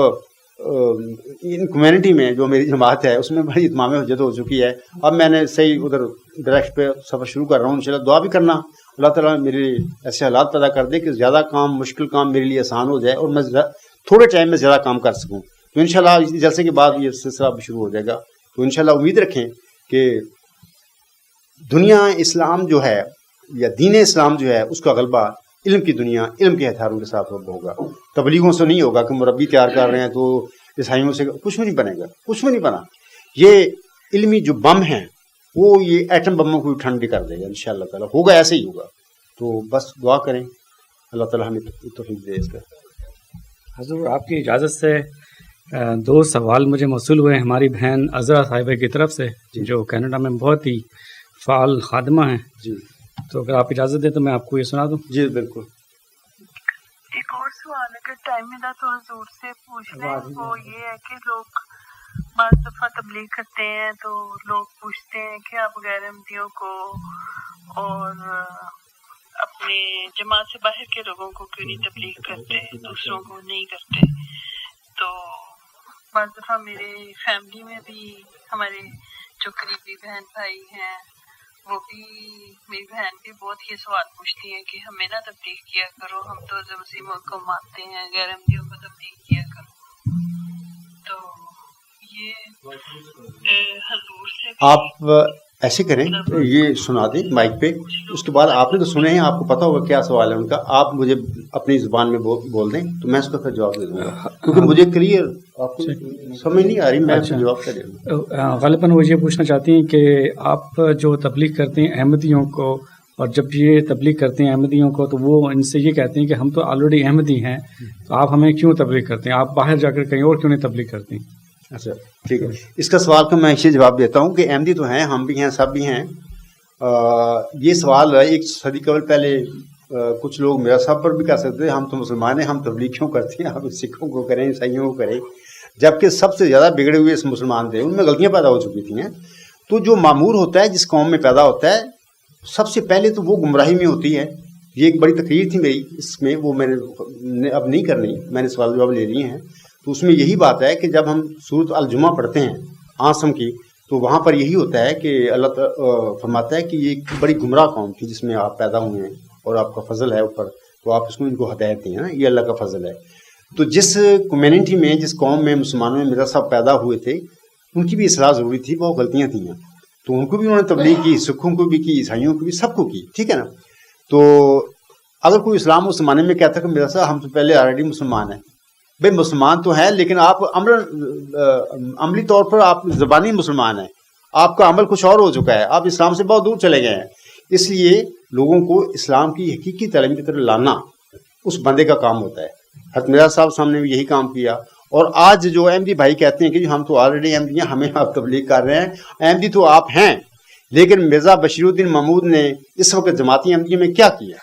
Speaker 1: ان کمیونٹی میں جو میری جماعت ہے اس میں بڑی اتمام حجت ہو چکی ہے. اب میں نے صحیح ادھر ڈائریکٹ پہ سفر شروع کر رہا ہوں. انشاءاللہ دعا بھی کرنا اللہ تعالیٰ میرے ایسے حالات پیدا کر دے کہ زیادہ کام، مشکل کام میرے لیے آسان ہو جائے اور میں تھوڑے ٹائم میں زیادہ کام کر سکوں. تو انشاءاللہ اس جلسے کے بعد یہ سلسلہ بھی شروع ہو جائے گا. تو انشاءاللہ امید رکھیں کہ دنیا اسلام جو ہے یا دین اسلام جو ہے اس کا غلبہ علم کی دنیا، علم کے ہتھیاروں کے ساتھ ہوگا. تبلیغوں سے نہیں ہوگا کہ مربی تیار کر رہے ہیں تو عیسائیوں سے کچھ بھی نہیں بنے گا. کچھ بھی نہیں بنا. یہ علمی جو بم ہیں وہ یہ ایٹم بموں کو ٹھنڈی کر دے گا انشاءاللہ تعالیٰ. ہوگا ایسے ہی ہوگا. تو بس دعا کریں اللہ تعالیٰ ہمیں توفیق دے اس کا.
Speaker 6: حضور آپ کی اجازت سے 2 سوال مجھے موصول ہوئے ہیں ہماری بہن عذرا صاحبہ کی طرف سے جو کینیڈا میں بہت ہی فعال خادمہ ہیں.
Speaker 1: جی
Speaker 6: تو اگر آپ اجازت دیں تو میں آپ کو یہ سنا دوں.
Speaker 1: جی بالکل.
Speaker 7: ایک اور سوال اگر ٹائم ملا تو حضور سے پوچھ لیں. وہ یہ ہے کہ لوگ بعض دفعہ تبلیغ کرتے ہیں تو لوگ پوچھتے ہیں کہ آپ غیر احمدیوں کو اور اپنے جماعت سے باہر کے لوگوں کو کیوں نہیں تبلیغ کرتے، دوسروں کو نہیں کرتے. تو بعض دفعہ میرے فیملی میں بھی ہمارے جو قریبی بہن بھائی ہیں وہ بھی، میری بہن بھی بہت یہ سوال پوچھتی ہیں کہ ہمیں نہ تبلیغ کیا کرو، ہم تو مسلم کو مانتے ہیں، غیر احمدیوں کو تبلیغ کیا کرو. تو یہ حضور سے
Speaker 1: آپ ایسے کریں، یہ سنا دیں مائک پہ. اس کے بعد آپ نے تو سنے ہیں، آپ کو پتا ہوگا کیا سوال ہے ان کا. آپ مجھے اپنی زبان میں بول دیں تو میں اس کا پھر جواب دے دوں گا کیونکہ مجھے کلیئر آپ کو سمجھ نہیں آ رہی. میں جواب کر دوں گا.
Speaker 6: غالباً وہ یہ پوچھنا چاہتی ہیں کہ آپ جو تبلیغ کرتے ہیں احمدیوں کو، اور جب یہ تبلیغ کرتے ہیں احمدیوں کو تو وہ ان سے یہ کہتے ہیں کہ ہم تو آلریڈی احمدی ہیں، تو آپ ہمیں کیوں تبلیغ کرتے ہیں؟ آپ باہر جا کر کہیں اور کیوں نہیں تبلیغ کرتے ہیں؟
Speaker 1: اچھا ٹھیک ہے. اس کا سوال کا میں اسے جواب دیتا ہوں کہ احمدی تو ہیں، ہم بھی ہیں، سب بھی ہیں. یہ سوال ایک صدی قبل پہلے کچھ لوگ میرا صاحب پر بھی کر سکتے ہیں، ہم تو مسلمان ہیں، ہم تبلیغ کیوں کرتے ہیں، ہم سکھوں کو کریں، عیسائیوں کو کریں. جبکہ سب سے زیادہ بگڑے ہوئے مسلمان تھے، ان میں غلطیاں پیدا ہو چکی تھیں. تو جو معمور ہوتا ہے جس قوم میں پیدا ہوتا ہے سب سے پہلے تو وہ گمراہی میں ہوتی ہے. یہ ایک بڑی تقریر تھی میری، اس میں وہ میں نے اب نہیں کرنی، میں نے سوال جواب لے لیے ہیں. تو اس میں یہی بات ہے کہ جب ہم سورۃ الجمعہ پڑھتے ہیں آسم کی تو وہاں پر یہی ہوتا ہے کہ اللہ تعالیٰ فرماتا ہے کہ یہ ایک بڑی گمراہ قوم تھی جس میں آپ پیدا ہوئے ہیں اور آپ کا فضل ہے اوپر، تو آپ اس کو ان کو ہدایت دیں نا، یہ اللہ کا فضل ہے. تو جس کمیونٹی میں، جس قوم میں مسلمانوں میں میرا صاحب پیدا ہوئے تھے ان کی بھی اصلاح ضروری تھی. بہت غلطیاں تھیں، تو ان کو بھی انہوں نے تبلیغ کی، سکھوں کو بھی کی، عیسائیوں کو بھی، سب کو کی. ٹھیک ہے نا. تو اگر کوئی اسلام اس زمانے میں کہتا ہے کہ میرا صاحب ہم تو پہلے آلریڈی مسلمان ہیں، بھائی مسلمان تو ہیں لیکن آپ عملی طور پر آپ زبانی مسلمان ہیں، آپ کا عمل کچھ اور ہو چکا ہے، آپ اسلام سے بہت دور چلے گئے ہیں. اس لیے لوگوں کو اسلام کی حقیقی تعلیم کی طرف لانا اس بندے کا کام ہوتا ہے. حضرت مرزا صاحب سامنے بھی یہی کام کیا. اور آج جو احمدی بھائی کہتے ہیں کہ ہم تو آلریڈی احمدی ہیں، ہمیں آپ تبلیغ کر رہے ہیں، احمدی تو آپ ہیں، لیکن مرزا بشیر الدین محمود نے اس وقت جماعتی احمدیہ میں کیا کیا؟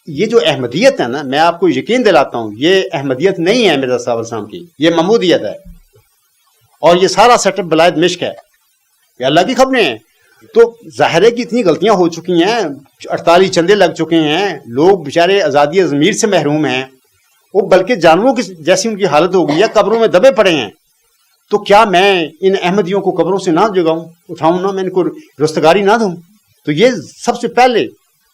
Speaker 1: یہ جو احمدیت ہے نا، میں آپ کو یقین دلاتا ہوں یہ احمدیت نہیں ہے مرزا صاحب السلام کی، یہ محمودیت ہے. اور یہ سارا سیٹ اپ بلائد مشق ہے، یہ اللہ کی خبریں ہیں. تو ظاہر ہے کہ اتنی غلطیاں ہو چکی ہیں، 48 چندے لگ چکے ہیں، لوگ بیچارے آزادی ضمیر سے محروم ہیں. وہ بلکہ جانوروں کی جیسی ان کی حالت ہوگی یا قبروں میں دبے پڑے ہیں. تو کیا میں ان احمدیوں کو قبروں سے نہ جگاؤں, اٹھاؤں نہ, میں ان کو رستگاری نہ دوں؟ تو یہ سب سے پہلے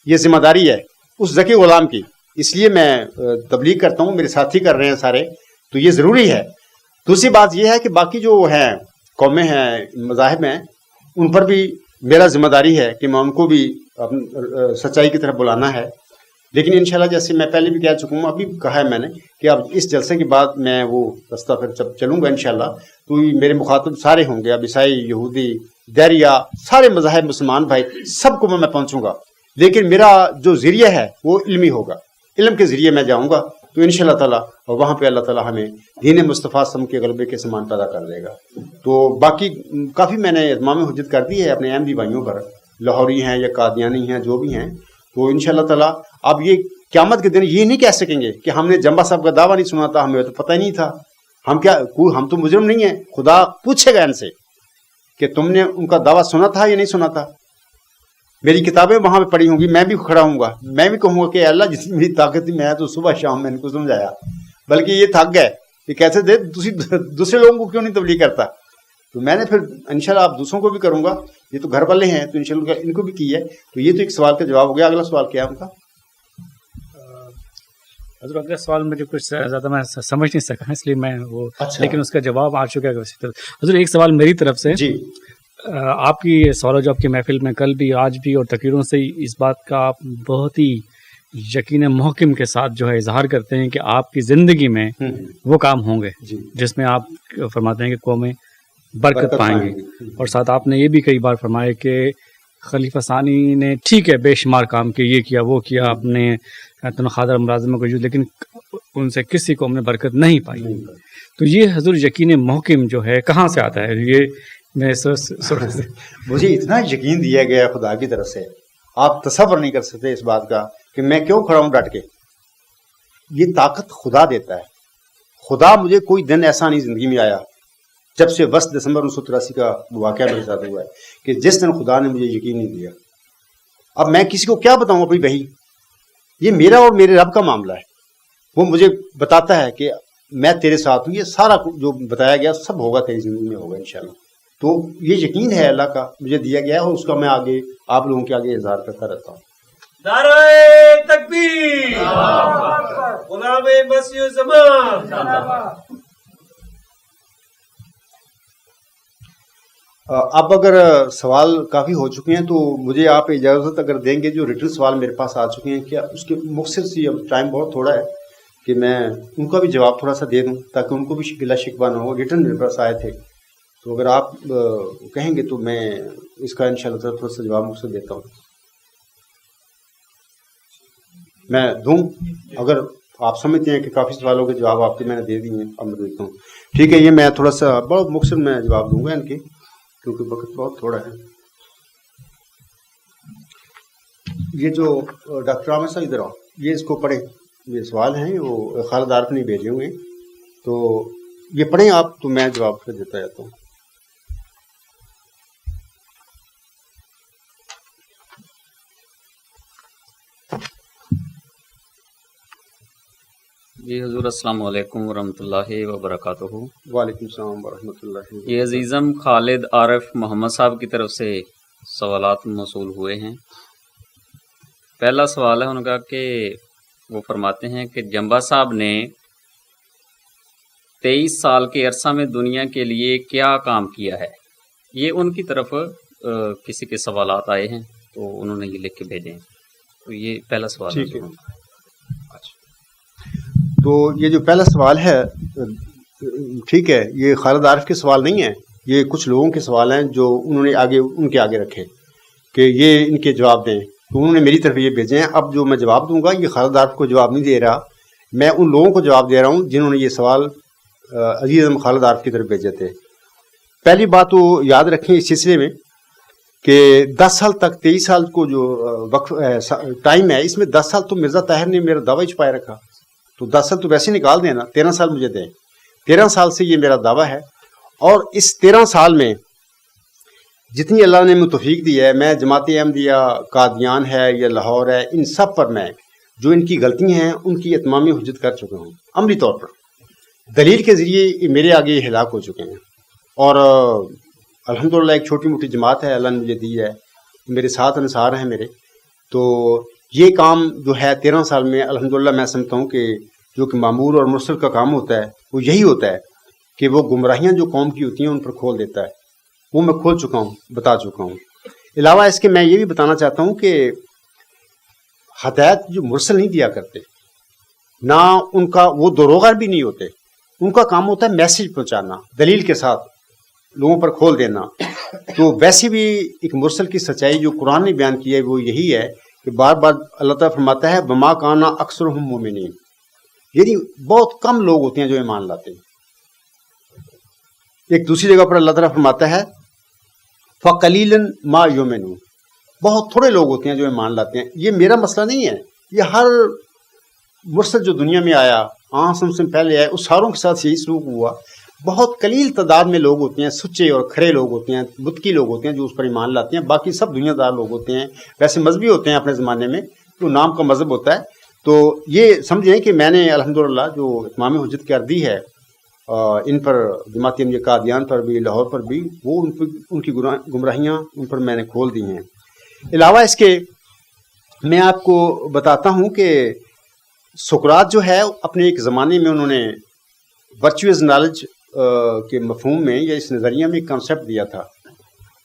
Speaker 1: یہ ذمہ داری ہے اس ذکی غلام کی. اس لیے میں تبلیغ کرتا ہوں, میرے ساتھی کر رہے ہیں سارے, تو یہ ضروری ہے. دوسری بات یہ ہے کہ باقی جو ہیں قومیں ہیں, مذاہب ہیں, ان پر بھی میرا ذمہ داری ہے کہ میں ان کو بھی سچائی کی طرف بلانا ہے. لیکن انشاءاللہ جیسے میں پہلے بھی کہہ چکا ہوں, ابھی کہا ہے میں نے کہ اب اس جلسے کے بعد میں وہ رستہ پھر جب چلوں گا انشاءاللہ تو میرے مخاطب سارے ہوں گے, اب عیسائی, یہودی, دیریا, سارے مذاہب, مسلمان بھائی, سب کو میں پہنچوں گا. لیکن میرا جو ذریعہ ہے وہ علمی ہوگا, علم کے ذریعے میں جاؤں گا تو انشاءاللہ تعالیٰ, اور وہاں پہ اللہ تعالیٰ ہمیں دین مصطفیٰ سم کے غلبے کے سامان پیدا کر دے گا. تو باقی کافی میں نے اتمام حجت کر دی ہے اپنے احمدی بھائیوں پر, لاہوری ہیں یا قادیانی ہیں, جو بھی ہیں. تو انشاءاللہ تعالیٰ اب یہ قیامت کے دن یہ نہیں کہہ سکیں گے کہ ہم نے جمبا صاحب کا دعویٰ نہیں سنا تھا, ہمیں تو پتہ ہی نہیں تھا. ہم تو مجرم نہیں ہیں. خدا پوچھے گا ان سے کہ تم نے ان کا دعویٰ سنا تھا یا نہیں سنا تھا. میری کتابیں وہاں پہ پڑھی ہوں گی, میں بھی کھڑا ہوں گا, میں بھی کہوں گا کہ اللہ جتنی میری طاقت تھی میں تو صبح شام میں ان کو سمجھایا, بلکہ یہ تھک گئے کہ کیسے دے دوسرے لوگوں کو کیوں نہیں تبلیغ کرتا. تو میں نے پھر انشاءاللہ آپ دوسروں کو بھی کروں گا, یہ تو گھر والے ہیں تو انشاءاللہ ان کو بھی کی ہے. تو یہ تو ایک سوال کا جواب ہو گیا. اگلا سوال کیا ہے ان کا؟
Speaker 6: حضور اگلا سوال مجھے کچھ زیادہ میں سمجھ نہیں سکا اس لیے میں وہ, لیکن اس کا جواب آ چکا ہے. حضور ایک سوال میری طرف سے.
Speaker 1: جی.
Speaker 6: آپ کی سوال و جواب کی محفل میں کل بھی, آج بھی, اور تقریروں سے اس بات کا آپ بہت ہی یقین محکم کے ساتھ جو ہے اظہار کرتے ہیں کہ آپ کی زندگی میں وہ کام ہوں گے جس میں آپ فرماتے ہیں کہ قومیں برکت پائیں گی. اور ساتھ آپ نے یہ بھی کئی بار فرمایا کہ خلیفہ ثانی نے ٹھیک ہے بے شمار کام کیے, یہ کیا وہ کیا, اپنے تنخواہ دار ملازموں کو, لیکن ان سے کسی قوم نے برکت نہیں پائی. تو یہ حضور یقین محکم جو ہے کہاں سے آتا ہے؟ یہ میں
Speaker 1: مجھے اتنا یقین دیا گیا خدا کی طرف سے, آپ تصور نہیں کر سکتے اس بات کا کہ میں کیوں کھڑا ہوں ڈٹ کے. یہ طاقت خدا دیتا ہے. خدا مجھے کوئی دن ایسا نہیں زندگی میں آیا جب سے 10 دسمبر 1983 کا واقعہ میرے ساتھ ہوا ہے کہ جس دن خدا نے مجھے یقین نہیں دیا. اب میں کسی کو کیا بتاؤں اپنی بھائی, یہ میرا اور میرے رب کا معاملہ ہے. وہ مجھے بتاتا ہے کہ میں تیرے ساتھ ہوں, یہ سارا جو بتایا گیا سب ہوگا تیری زندگی میں ہوگا انشاءاللہ. تو یہ یقین ہے اللہ کا مجھے دیا گیا ہے, اور اس کا میں آگے آپ لوگوں کے آگے اظہار کرتا رہتا ہوں.
Speaker 4: نعرہ تکبیر, غلام مسیح زمان.
Speaker 1: اب اگر سوال کافی ہو چکے ہیں تو مجھے آپ اجازت اگر دیں گے, جو ریٹن سوال میرے پاس آ چکے ہیں, کیا اس کے مختصر سی, اب ٹائم بہت تھوڑا ہے, کہ میں ان کا بھی جواب تھوڑا سا دے دوں تاکہ ان کو بھی گلا شکوہ نہ ہو. ریٹن میرے پاس آئے تھے, تو اگر آپ کہیں گے تو میں اس کا انشاءاللہ تھوڑا سا جواب مجھ سے دیتا ہوں. میں دوں اگر آپ سمجھتے ہیں کہ کافی سوالوں کے جواب آپ کے میں نے دے دیے ہیں, اب میں دیتا ہوں. ٹھیک ہے, یہ میں تھوڑا سا بہت مختصر میں جواب دوں گا ان کے, کیونکہ وقت بہت تھوڑا ہے. یہ جو ڈاکٹر عامر صاحب ادھر آؤ, یہ اس کو پڑھیں. یہ سوال ہیں وہ خالد عارف نے بھیجے ہوئے ہیں, تو یہ پڑھیں آپ, تو میں جواب پھر دیتا جاتا ہوں.
Speaker 8: جی حضور السلام علیکم ورحمۃ اللہ وبرکاتہ.
Speaker 1: وعلیکم السلام ورحمۃ اللہ.
Speaker 8: یہ عزیزم خالد عارف محمد صاحب کی طرف سے سوالات موصول ہوئے ہیں. پہلا سوال ہے ان کا کہ وہ فرماتے ہیں کہ جمبا صاحب نے 23 سال کے عرصہ میں دنیا کے لیے کیا کام کیا ہے. یہ ان کی طرف کسی کے سوالات آئے ہیں تو انہوں نے یہ لکھ کے بھیجے ہیں. تو یہ پہلا سوال ہے.
Speaker 1: تو یہ جو پہلا سوال ہے, ٹھیک ہے, یہ خالد عارف کے سوال نہیں ہیں, یہ کچھ لوگوں کے سوال ہیں جو انہوں نے آگے ان کے آگے رکھے کہ یہ ان کے جواب دیں, تو انہوں نے میری طرف یہ بھیجے ہیں. اب جو میں جواب دوں گا یہ خالد عارف کو جواب نہیں دے رہا, میں ان لوگوں کو جواب دے رہا ہوں جنہوں نے یہ سوال عزیز خالد عارف کی طرف بھیجے تھے. پہلی بات تو یاد رکھیں اس سلسلے میں کہ 10 سال تک 23 سال کو جو وقت ٹائم ہے, اس میں 10 سال تو مرزا طاہر نے میرا دعویٰ چھپائے رکھا, تو 10 سال تو ویسے نکال دینا, 13 سال مجھے دیں. 13 سال سے یہ میرا دعویٰ ہے, اور اس 13 سال میں جتنی اللہ نے مجھے توفیق دی ہے, میں جماعت احمدیہ قادیان ہے یا لاہور ہے, ان سب پر میں جو ان کی غلطیاں ہیں ان کی اتمام حجت کر چکا ہوں عملی طور پر. دلیل کے ذریعے یہ میرے آگے ہلاک ہو چکے ہیں. اور الحمدللہ ایک چھوٹی موٹی جماعت ہے اللہ نے مجھے دی ہے, میرے ساتھ انصار ہیں میرے. تو یہ کام جو ہے 13 سال میں الحمدللہ میں سمجھتا ہوں کہ جو کہ معمور اور مرسل کا کام ہوتا ہے وہ یہی ہوتا ہے کہ وہ گمراہیاں جو قوم کی ہوتی ہیں ان پر کھول دیتا ہے. وہ میں کھول چکا ہوں, بتا چکا ہوں. علاوہ اس کے میں یہ بھی بتانا چاہتا ہوں کہ ہدایت جو مرسل نہیں دیا کرتے, نہ ان کا وہ دروغہ بھی نہیں ہوتے, ان کا کام ہوتا ہے میسج پہنچانا دلیل کے ساتھ, لوگوں پر کھول دینا. تو ویسے بھی ایک مرسل کی سچائی جو قرآن نے بیان کی ہے وہ یہی ہے کہ بار بار اللہ تعالیٰ فرماتا ہے وما کانا اکثرہم مومنین, یعنی بہت کم لوگ ہوتے ہیں جو ایمان لاتے ہیں. ایک دوسری جگہ پر اللہ تعالیٰ فرماتا ہے فَقَلِيلًا مَا يُؤْمِنُونَ, بہت تھوڑے لوگ ہوتے ہیں جو ایمان لاتے ہیں. یہ میرا مسئلہ نہیں ہے, یہ ہر مرسل جو دنیا میں آیا سے پہلے آئے اس ساروں کے ساتھ یہی سلوک ہوا. بہت قلیل تعداد میں لوگ ہوتے ہیں سچے اور کھڑے لوگ ہوتے ہیں, بتکی لوگ ہوتے ہیں جو اس پر ایمان لاتے ہیں. باقی سب دنیا دار لوگ ہوتے ہیں, ویسے مذہبی ہوتے ہیں اپنے زمانے میں, تو نام کا مذہب ہوتا ہے. تو یہ سمجھیں کہ میں نے الحمدللہ جو اتمام حجت کر دی ہے ان پر, جماعت احمدیہ قادیان پر بھی, لاہور پر بھی, وہ ان کی گمراہیاں ان پر میں نے کھول دی ہیں. علاوہ اس کے میں آپ کو بتاتا ہوں کہ سقراط جو ہے اپنے ایک زمانے میں انہوں نے ورچوئز نالج کے مفہوم میں یا اس نظریہ میں ایک کنسیپٹ دیا تھا,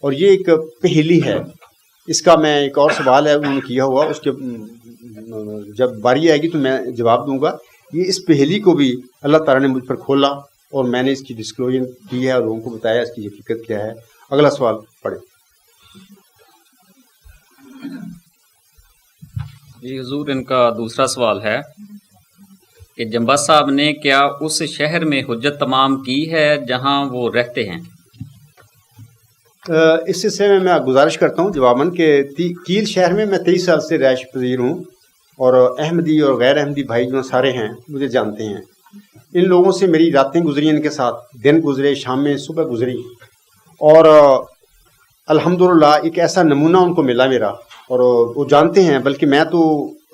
Speaker 1: اور یہ ایک پہیلی ہے. اس کا میں ایک اور سوال ہے انہوں نے کیا ہوا, اس کے جب باری آئے گی تو میں جواب دوں گا. یہ اس پہیلی کو بھی اللہ تعالیٰ نے مجھ پر کھولا اور میں نے اس کی ڈسکلوجر کی ہے اور لوگوں کو بتایا اس کی حقیقت کیا ہے. اگلا سوال پڑھیں.
Speaker 8: جی حضور, ان کا دوسرا سوال ہے کہ جمبا صاحب نے کیا اس شہر میں حجت تمام کی ہے جہاں وہ رہتے ہیں؟
Speaker 1: اس سلسلے میں گزارش کرتا ہوں جواباً کہ کیل شہر میں میں 23 سال سے رہائش پذیر ہوں, اور احمدی اور غیر احمدی بھائی جو سارے ہیں مجھے جانتے ہیں. ان لوگوں سے میری راتیں گزری, ان کے ساتھ دن گزرے, شامیں صبح گزری, اور الحمدللہ ایک ایسا نمونہ ان کو ملا میرا, اور وہ جانتے ہیں. بلکہ میں تو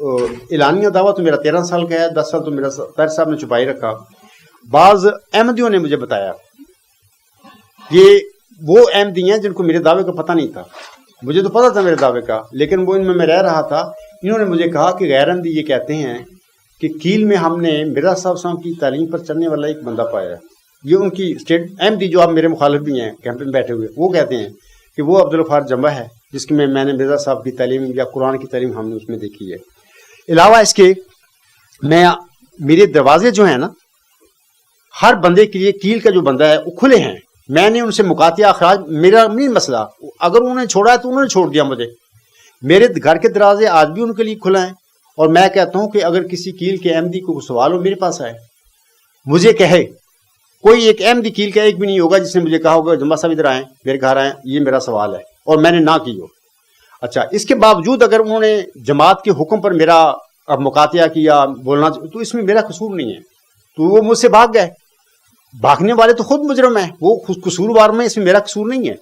Speaker 1: اعلانیہ دعویٰ تو میرا 13 سال کا ہے, 10 سال تو میرا طاہر صاحب نے چھپائی رکھا. بعض احمدیوں نے مجھے بتایا, یہ وہ احمدی ہیں جن کو میرے دعوے کا پتہ نہیں تھا. مجھے تو پتہ تھا میرے دعوے کا, لیکن وہ ان میں رہ رہا تھا. انہوں نے مجھے کہا کہ غیر احمدی یہ کہتے ہیں کہ کیل میں ہم نے مرزا صاحب کی تعلیم پر چلنے والا ایک بندہ پایا. یہ ان کی اسٹیٹ احمدی جو اب میرے مخالف بھی ہیں کیمپ میں بیٹھے ہوئے, وہ کہتے ہیں کہ وہ عبدالغفار جمبا ہے جس کی میں نے مرزا صاحب کی تعلیم یا قرآن کی تعلیم ہم نے اس میں دیکھی ہے. علاوہ اس کے میں میرے دروازے جو ہیں نا ہر بندے کے لیے, کیل کا جو بندہ ہے وہ کھلے ہیں. میں نے ان سے مقاطعہ اخراج میرا نہیں مسئلہ, اگر انہوں نے چھوڑا ہے تو انہوں نے چھوڑ دیا مجھے. میرے گھر کے دروازے آج بھی ان کے لیے کھلا ہیں, اور میں کہتا ہوں کہ اگر کسی کیل کے احمدی کو سوال ہو میرے پاس آئے, مجھے کہے. کوئی ایک احمدی کیل کا ایک بھی نہیں ہوگا جس نے مجھے کہا ہوگا جمبا صاحب ادھر آئیں, میرے گھر آئیں, یہ میرا سوال ہے, اور میں نے نہ کی ہو. اچھا, اس کے باوجود اگر انہوں نے جماعت کے حکم پر میرا اب مقاطعہ کیا, بولنا, تو اس میں میرا قصور نہیں ہے. تو وہ مجھ سے بھاگ گئے. بھاگنے والے تو خود مجرم ہیں, وہ قصوروار میں, اس میں میرا قصور نہیں ہے.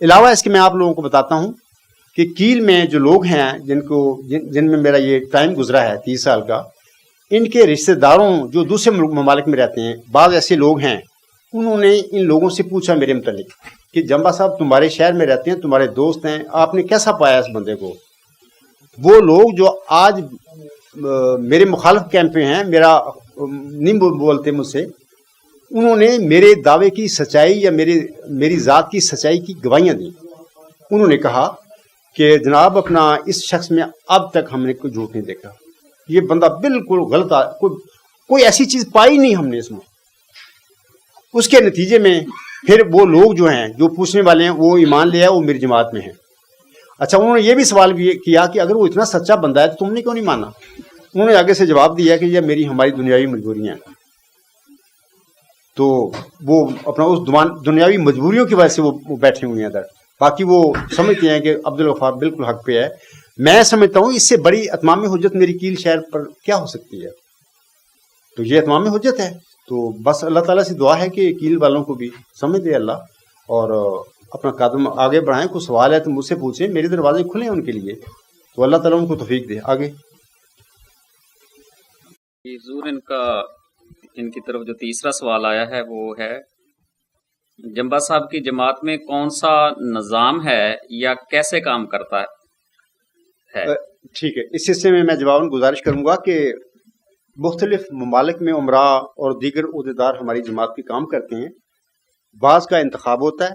Speaker 1: علاوہ اس کے میں آپ لوگوں کو بتاتا ہوں کہ کیل میں جو لوگ ہیں جن میں میرا یہ ٹائم گزرا ہے 30 سال کا, ان کے رشتہ داروں جو دوسرے ممالک میں رہتے ہیں, بعض ایسے لوگ ہیں, انہوں نے ان لوگوں سے پوچھا میرے متعلق کہ جمبا صاحب تمہارے شہر میں رہتے ہیں, تمہارے دوست ہیں, آپ نے کیسا پایا اس بندے کو. وہ لوگ جو آج میرے مخالف کیمپ میں ہیں, میرا نہیں بولتے مجھ سے, انہوں نے میرے دعوے کی سچائی یا میری ذات کی سچائی کی گواہیاں دیں. انہوں نے کہا کہ جناب اپنا اس شخص میں اب تک ہم نے کوئی جھوٹ نہیں دیکھا, یہ بندہ بالکل غلط, کوئی ایسی چیز پائی نہیں ہم نے اس میں. اس کے نتیجے میں پھر وہ لوگ جو ہیں جو پوچھنے والے ہیں وہ ایمان لے آئے, وہ میری جماعت میں ہیں. اچھا, انہوں نے یہ بھی سوال بھی کیا کہ اگر وہ اتنا سچا بندہ ہے تو تم نے کیوں نہیں مانا. انہوں نے آگے سے جواب دیا کہ یہ ہماری دنیاوی مجبوریاں ہیں. تو وہ اپنا اس دنیاوی مجبوریوں کی وجہ سے وہ بیٹھے ہوئے ہیں ادھر. باقی وہ سمجھتے ہیں کہ عبدالغفار بالکل حق پہ ہے. میں سمجھتا ہوں اس سے بڑی اتمام حجت میری کیل شہر پر کیا ہو سکتی ہے. تو یہ اتمام حجت ہے. تو بس اللہ تعالیٰ سے دعا ہے کہ کیل والوں کو بھی سمجھ دے اللہ, اور اپنا قدم آگے بڑھائیں. کوئی سوال ہے تو مجھ سے پوچھیں, میرے دروازے کھلے ہیں ان کے لیے, تو اللہ تعالیٰ ان کو توفیق دے. آگے
Speaker 8: حضور ان کی طرف جو تیسرا سوال آیا ہے وہ ہے جمبا صاحب کی جماعت میں کون سا نظام ہے یا کیسے کام کرتا ہے؟
Speaker 1: ٹھیک ہے، اس سلسلے میں میں جواباً گزارش کروں گا کہ مختلف ممالک میں عمرا اور دیگر عہدیدار ہماری جماعت کے کام کرتے ہیں. بعض کا انتخاب ہوتا ہے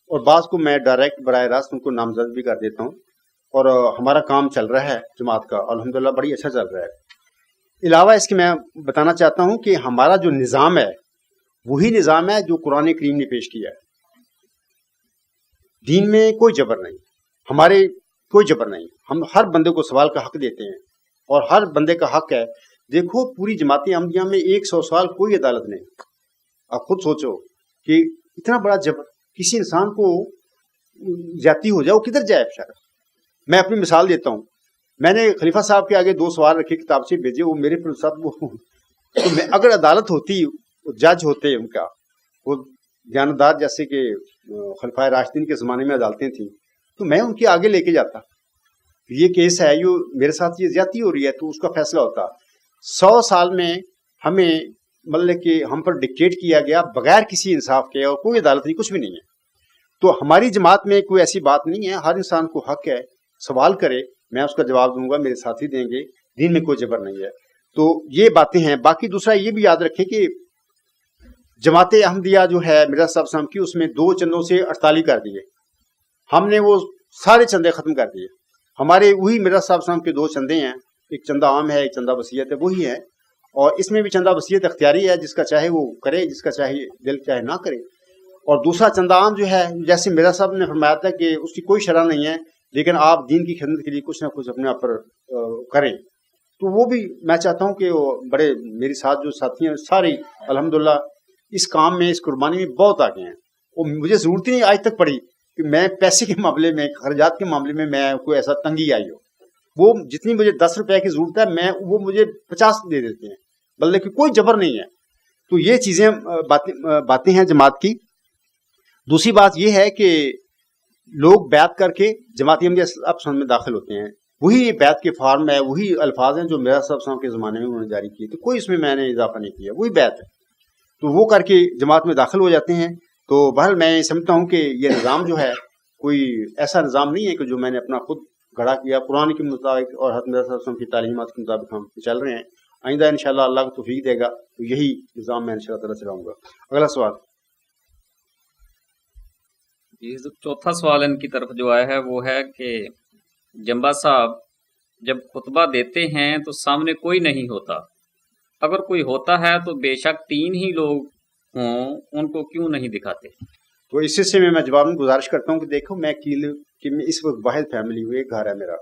Speaker 1: اور بعض کو میں ڈائریکٹ براہ راست ان کو نامزد بھی کر دیتا ہوں، اور ہمارا کام چل رہا ہے جماعت کا الحمدللہ بڑی اچھا چل رہا ہے. علاوہ اس کے میں بتانا چاہتا ہوں کہ ہمارا جو نظام ہے وہی نظام ہے جو قرآن کریم نے پیش کیا ہے. دین میں کوئی جبر نہیں، ہمارے کوئی جبر نہیں. ہم ہر بندے کو سوال کا حق دیتے ہیں اور ہر بندے کا حق ہے. دیکھو پوری جماعت احمدیہ میں 100 سال کوئی عدالت نہیں. آپ خود سوچو کہ اتنا بڑا جبر کسی انسان کو جاتی ہو جائے، وہ کدھر جائے بیچارہ. میں اپنی مثال دیتا ہوں. میں نے خلیفہ صاحب کے آگے 2 سوال رکھے، کتاب سے بھیجے، وہ میرے پر سب تو میں اگر عدالت ہوتی، جج ہوتے ان کا، وہ جاندار جیسے کہ خلفائے راشدین کے زمانے میں عدالتیں تھیں، تو میں ان کے آگے لے کے جاتا. یہ کیس ہے، یہ میرے ساتھ یہ زیادتی ہو رہی ہے، تو اس کا فیصلہ ہوتا. 100 سال میں ہمیں مطلب کہ ہم پر ڈکٹیٹ کیا گیا بغیر کسی انصاف کے، اور کوئی عدالت نہیں، کچھ بھی نہیں ہے. تو ہماری جماعت میں کوئی ایسی بات نہیں ہے. ہر انسان کو حق ہے سوال کرے، میں اس کا جواب دوں گا، میرے ساتھی دیں گے. دین میں کوئی جبر نہیں ہے. تو یہ باتیں ہیں. باقی دوسرا یہ بھی یاد رکھیں کہ جماعت احمدیہ جو ہے مرزا صاحب صاحب کی، اس میں 2 چندوں سے 48 کر دیے. ہم نے وہ سارے چندے ختم کر دیے. ہمارے وہی مرزا صاحب صاحب کے 2 چندے ہیں، ایک چندہ عام ہے، ایک چندہ وصیت ہے، وہی ہے. اور اس میں بھی چندہ وصیت اختیاری ہے، جس کا چاہے وہ کرے، جس کا چاہے دل چاہے نہ کرے. اور دوسرا چندہ عام جو ہے، جیسے مرزا صاحب نے فرمایا تھا کہ اس کی کوئی شرح نہیں ہے، لیکن آپ دین کی خدمت کے لیے کچھ نہ کچھ اپنے آپ پر کریں. تو وہ بھی میں چاہتا ہوں کہ وہ بڑے میرے ساتھ جو ساتھی ہیں سارے الحمدللہ اس کام میں، اس قربانی میں بہت آگے ہیں. اور مجھے ضرورت ہی نہیں آج تک پڑی کہ میں پیسے کے معاملے میں، خرچات کے معاملے میں کوئی ایسا تنگی آئی ہو. وہ جتنی مجھے 10 روپے کی ضرورت ہے، وہ مجھے 50 دے دیتے ہیں، بلکہ کوئی جبر نہیں ہے. تو یہ چیزیں باتیں ہیں جماعت کی. دوسری بات یہ ہے کہ لوگ بیعت کر کے جماعت احمدیہ اصلاح میں داخل ہوتے ہیں. وہی بیعت کے فارم ہے، وہی الفاظ ہیں جو مرزا صاحب صاحب کے زمانے میں انہوں نے جاری کیے. تو کوئی اس میں نے اضافہ نہیں کیا، وہی بیعت ہے. تو وہ کر کے جماعت میں داخل ہو جاتے ہیں. تو بہرحال میں سمجھتا ہوں کہ یہ نظام جو ہے کوئی ایسا نظام نہیں ہے کہ جو میں نے اپنا خود گھڑا کیا. قرآن کے مطابق اور حضرت مرزا صاحب کی تعلیمات کے مطابق ہم چل رہے ہیں. آئندہ انشاءاللہ اللہ کو توفیق دے گا تو یہی نظام میں انشاءاللہ تعالیٰ چلاؤں گا. اگلا سوال.
Speaker 8: یہ چوتھا سوال ان کی طرف جو آیا ہے وہ ہے کہ جمبا صاحب جب خطبہ دیتے ہیں تو سامنے کوئی نہیں ہوتا، اگر کوئی ہوتا ہے تو بے شک 3 ہی لوگ ہوں، ان کو کیوں نہیں دکھاتے؟
Speaker 1: تو اس سے میں جواب میں گزارش کرتا ہوں کہ دیکھو میں اس وقت واحد فیملی ہوئی، ایک گھر ہے میرا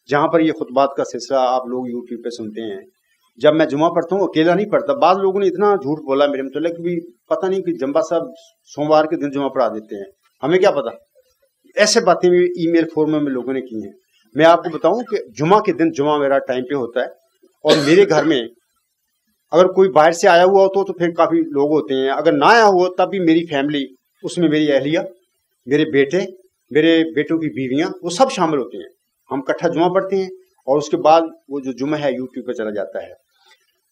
Speaker 1: جہاں پر یہ خطبات کا سلسلہ آپ لوگ یوٹیوب پہ سنتے ہیں. جب میں جمعہ پڑھتا ہوں اکیلا نہیں پڑھتا. بعض لوگوں نے اتنا جھوٹ بولا میرے متعلق کہ بھی پتہ نہیں کہ جمبا صاحب سوموار کے دن جمعہ پڑھا دیتے ہیں، ہمیں کیا پتا. ایسے باتیں بھی ای میل فورم میں لوگوں نے کی ہیں. میں آپ کو بتاؤں کہ جمعہ کے دن جمعہ میرا ٹائم پہ ہوتا ہے، اور میرے گھر میں اگر کوئی باہر سے آیا ہوا ہو تو پھر کافی لوگ ہوتے ہیں. اگر نہ آیا ہوا تب بھی میری فیملی، اس میں میری اہلیہ، میرے بیٹے، میرے بیٹوں کی بیویاں، وہ سب شامل ہوتے ہیں. ہم اکٹھا جمعہ پڑھتے ہیں اور اس کے بعد وہ جو جمعہ ہے یوٹیوب پہ چلا جاتا ہے.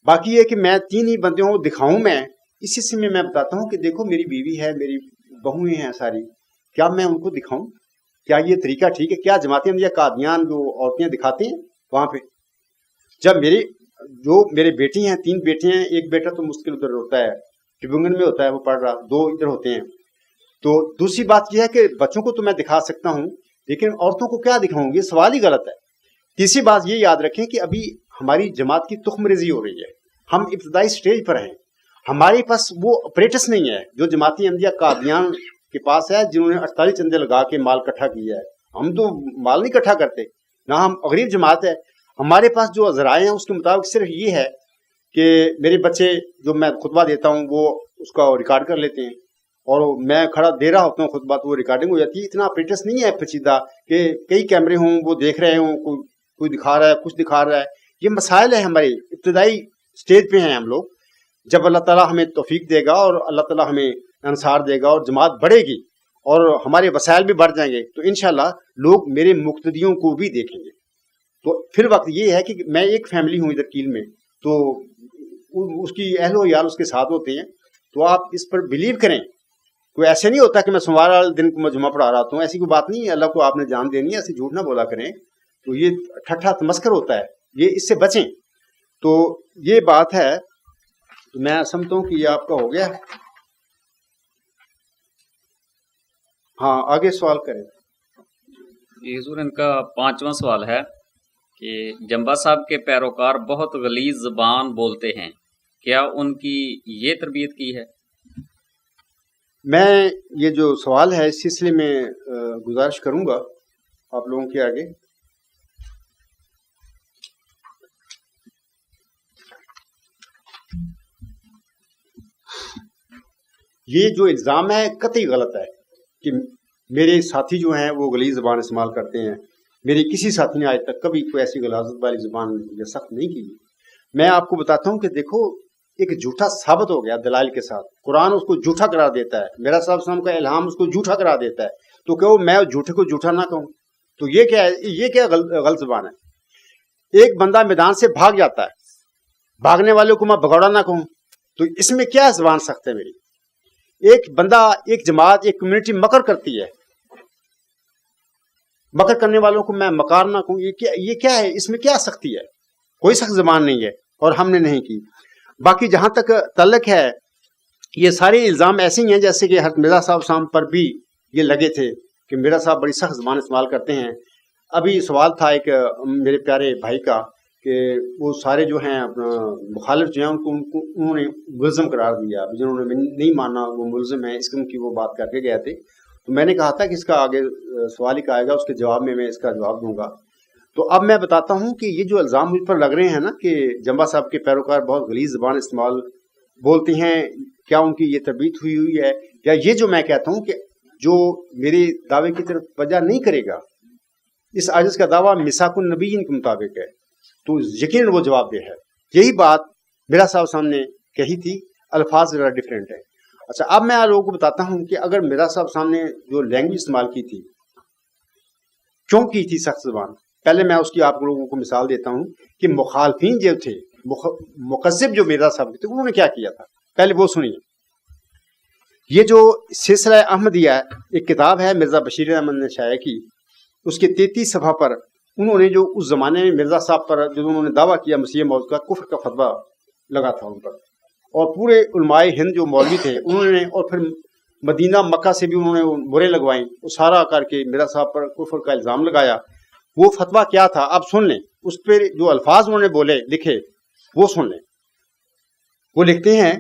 Speaker 1: باقی یہ کہ میں 3 ہی بندوں کو دکھاؤں. میں اسی سے میں بتاتا ہوں کہ دیکھو میری بیوی ہے، میری بہویں ہیں ساری، کیا میں ان کو دکھاؤں؟ کیا یہ طریقہ ٹھیک ہے؟ کیا جماعت احمدیہ قادیان جو عورتیں دکھاتے ہیں وہاں پہ؟ جب میرے بیٹی ہیں، 3 بیٹے ہیں، ایک بیٹا تو مشکل ادھر ہوتا ہے، ٹبنگن میں ہوتا ہے، وہ پڑھ رہا، 2 ادھر ہوتے ہیں. تو دوسری بات یہ ہے کہ بچوں کو تو میں دکھا سکتا ہوں، لیکن عورتوں کو کیا دکھاؤں؟ یہ سوال ہی غلط ہے. تیسری بات یہ یاد رکھیں کہ ابھی ہماری جماعت کی تخم ریزی ہو رہی ہے. ہم ابتدائی سٹیج پر ہیں. ہمارے پاس وہ اپریٹس نہیں ہے جو جماعت احمدیہ قادیان کے پاس ہے، جنہوں نے 48 چندے لگا کے مال اکٹھا کیا ہے. ہم تو مال نہیں اکٹھا کرتے، نہ ہم غریب جماعت ہے. ہمارے پاس جو ذرائع ہیں اس کے مطابق صرف یہ ہے کہ میرے بچے جو میں خطبہ دیتا ہوں وہ اس کا ریکارڈ کر لیتے ہیں، اور میں کھڑا دے رہا ہوتا ہوں خطبہ تو وہ ریکارڈنگ ہو جاتی ہے. اتنا اپریٹس نہیں ہے پیچیدہ کہ کئی کیمرے ہوں، وہ دیکھ رہے ہوں، کوئی دکھا رہا ہے، کچھ دکھا رہا ہے. یہ مسائل ہے، ہمارے ابتدائی سٹیج پہ ہیں ہم لوگ. جب اللہ تعالیٰ ہمیں توفیق دے گا اور اللہ تعالیٰ ہمیں انصار دے گا اور جماعت بڑھے گی اور ہمارے وسائل بھی بڑھ جائیں گے تو انشاءاللہ لوگ میرے مقتدیوں کو بھی دیکھیں گے. تو پھر وقت یہ ہے کہ میں ایک فیملی ہوں ادھر کیل میں، تو اس کی اہل و عیال اس کے ساتھ ہوتے ہیں، تو آپ اس پر بلیو کریں. کوئی ایسے نہیں ہوتا کہ میں سوموار والے دن کو میں جمعہ پڑھا رہا ہوں، ایسی کوئی بات نہیں ہے. اللہ کو آپ نے جان دینی ہے، ایسے جھوٹ نہ بولا کریں. تو یہ ٹھٹھا تمسکر ہوتا ہے، یہ اس سے بچیں. تو یہ بات ہے. میں سمجھتا ہوں کہ یہ آپ کا ہو گیا. ہاں آگے سوال کریں.
Speaker 8: جی حضور، ان کا 5واں سوال ہے کہ جمبا صاحب کے پیروکار بہت غلیظ زبان بولتے ہیں، کیا ان کی یہ تربیت کی ہے؟
Speaker 1: میں یہ جو سوال ہے اس سلسلے میں گزارش کروں گا آپ لوگوں کے آگے. یہ جو الزام ہے قطعی غلط ہے کہ میرے ساتھی جو ہیں وہ غلیظ زبان استعمال کرتے ہیں. میرے کسی ساتھی نے آج تک کبھی کوئی ایسی غلاظت والی زبان یا سخت نہیں کی. میں آپ کو بتاتا ہوں کہ دیکھو ایک جھوٹا ثابت ہو گیا دلائل کے ساتھ. قرآن اس کو جھوٹا قرار دیتا ہے، میرا صاحب السلام کا الہام اس کو جھوٹا قرار دیتا ہے. تو کہو میں جھوٹے کو جھوٹا نہ کہوں، تو یہ کیا ہے؟ یہ کیا غلط زبان ہے؟ ایک بندہ میدان سے بھاگ جاتا ہے، بھاگنے والوں کو میں بھگوڑا نہ کہوں، تو اس میں کیا زبان سخت ہے میری؟ ایک بندہ، ایک جماعت، ایک کمیونٹی مکر کرتی ہے، مکر کرنے والوں کو میں مکار نہ کہوں، یہ کیا ہے؟ اس میں کیا سختی ہے؟ کوئی سخت زبان نہیں ہے اور ہم نے نہیں کی. باقی جہاں تک تعلق ہے، یہ سارے الزام ایسے ہی ہیں جیسے کہ حضرت مرزا صاحب شام پر بھی یہ لگے تھے کہ مرزا صاحب بڑی سخت زبان استعمال کرتے ہیں. ابھی سوال تھا ایک میرے پیارے بھائی کا کہ وہ سارے جو ہیں مخالف جو ہیں ان کو انہوں نے ملزم قرار دیا، جنہوں نے نہیں مانا وہ ملزم ہیں، اس قسم کی وہ بات کر کے گئے تھے. تو میں نے کہا تھا کہ اس کا آگے سوال ہی آئے گا، اس کے جواب میں اس کا جواب دوں گا. تو اب میں بتاتا ہوں کہ یہ جو الزام مجھ پر لگ رہے ہیں نا کہ جمبا صاحب کے پیروکار بہت غلیظ زبان استعمال بولتے ہیں، کیا ان کی یہ تربیت ہوئی ہے؟ یا یہ جو میں کہتا ہوں کہ جو میرے دعوے کی طرف وجہ نہیں کرے گا، اس عاجز کا دعویٰ میثاق النبیین کے مطابق ہے، تو یقیناً وہ جواب دہ ہے. یہی بات میرا صاحب سامنے کہی تھی، الفاظ ذرا ڈفرینٹ ہے. اچھا اب میں آپ لوگوں کو بتاتا ہوں کہ اگر میرا صاحب سامنے جو لینگویج استعمال کی تھی، کیوں کی تھی سخت زبان؟ پہلے میں اس کی آپ لوگوں کو مثال دیتا ہوں کہ مخالفین جو تھے، مکذب جو میرا صاحب تھے، انہوں نے کیا کیا تھا. پہلے وہ سنیے. یہ جو سلسلہ احمدیہ ایک کتاب ہے مرزا بشیر احمد نے شائع کی، اس کے 33 صفحہ پر انہوں نے جو اس زمانے میں مرزا صاحب پر جو انہوں نے دعویٰ کیا مسیح موعود کا، کفر کا فتویٰ لگا تھا ان پر، اور پورے علماء ہند جو مولوی تھے انہوں نے، اور پھر مدینہ مکہ سے بھی انہوں نے برے لگوائیں، وہ سارا کر کے میرا صاحب پر کفر کا الزام لگایا. وہ فتویٰ کیا تھا آپ سن لیں، اس پہ جو الفاظ انہوں نے بولے لکھے وہ سن لیں. وہ لکھتے ہیں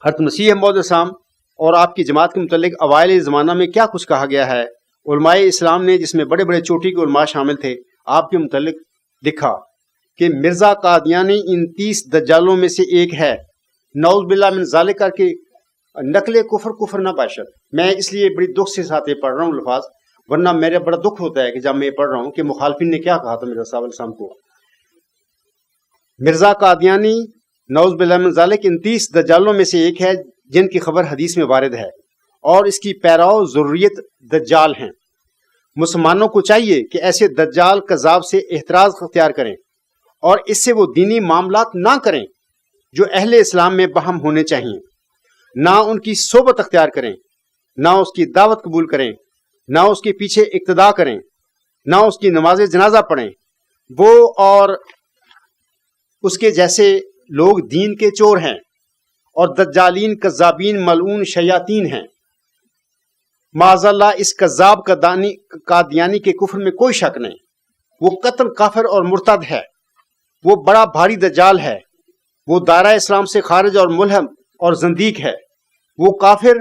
Speaker 1: حضرت مسیح موعود السلام اور آپ کی جماعت کے متعلق اوائل زمانہ میں کیا کچھ کہا گیا ہے. علماء اسلام نے، جس میں بڑے بڑے چوٹی کے علماء شامل تھے، آپ کے متعلق لکھا کہ مرزا قادیانی ان 30 دجالوں میں سے ایک ہے. نعوذ باللہ من ذالک کر کے نقل کفر نہ باشد. میں اس لیے بڑی دکھ سے ساتھ یہ پڑھ رہا ہوں الفاظ، ورنہ میرا بڑا دکھ ہوتا ہے کہ جب میں یہ پڑھ رہا ہوں کہ مخالفین نے کیا کہا تھا مرزا صاحب السلام کو. مرزا قادیانی نعوذ باللہ من ذالک ان 30 دجالوں میں سے ایک ہے جن کی خبر حدیث میں وارد ہے، اور اس کی پیراؤ ضروریت دجال ہیں. مسلمانوں کو چاہیے کہ ایسے دجال کذاب سے احتراز اختیار کریں اور اس سے وہ دینی معاملات نہ کریں جو اہل اسلام میں بہم ہونے چاہیے. نہ ان کی صحبت اختیار کریں، نہ اس کی دعوت قبول کریں، نہ اس کے پیچھے اقتداء کریں، نہ اس کی نماز جنازہ پڑھیں. وہ اور اس کے جیسے لوگ دین کے چور ہیں اور دجالین کذابین ملعون شیاطین ہیں. معاذ اللہ اس کذاب قادیانی کے کفر میں کوئی شک نہیں. وہ قطن کافر اور مرتد ہے. وہ بڑا بھاری دجال ہے. وہ دائرہ اسلام سے خارج اور ملحد اور زندیق ہے. وہ کافر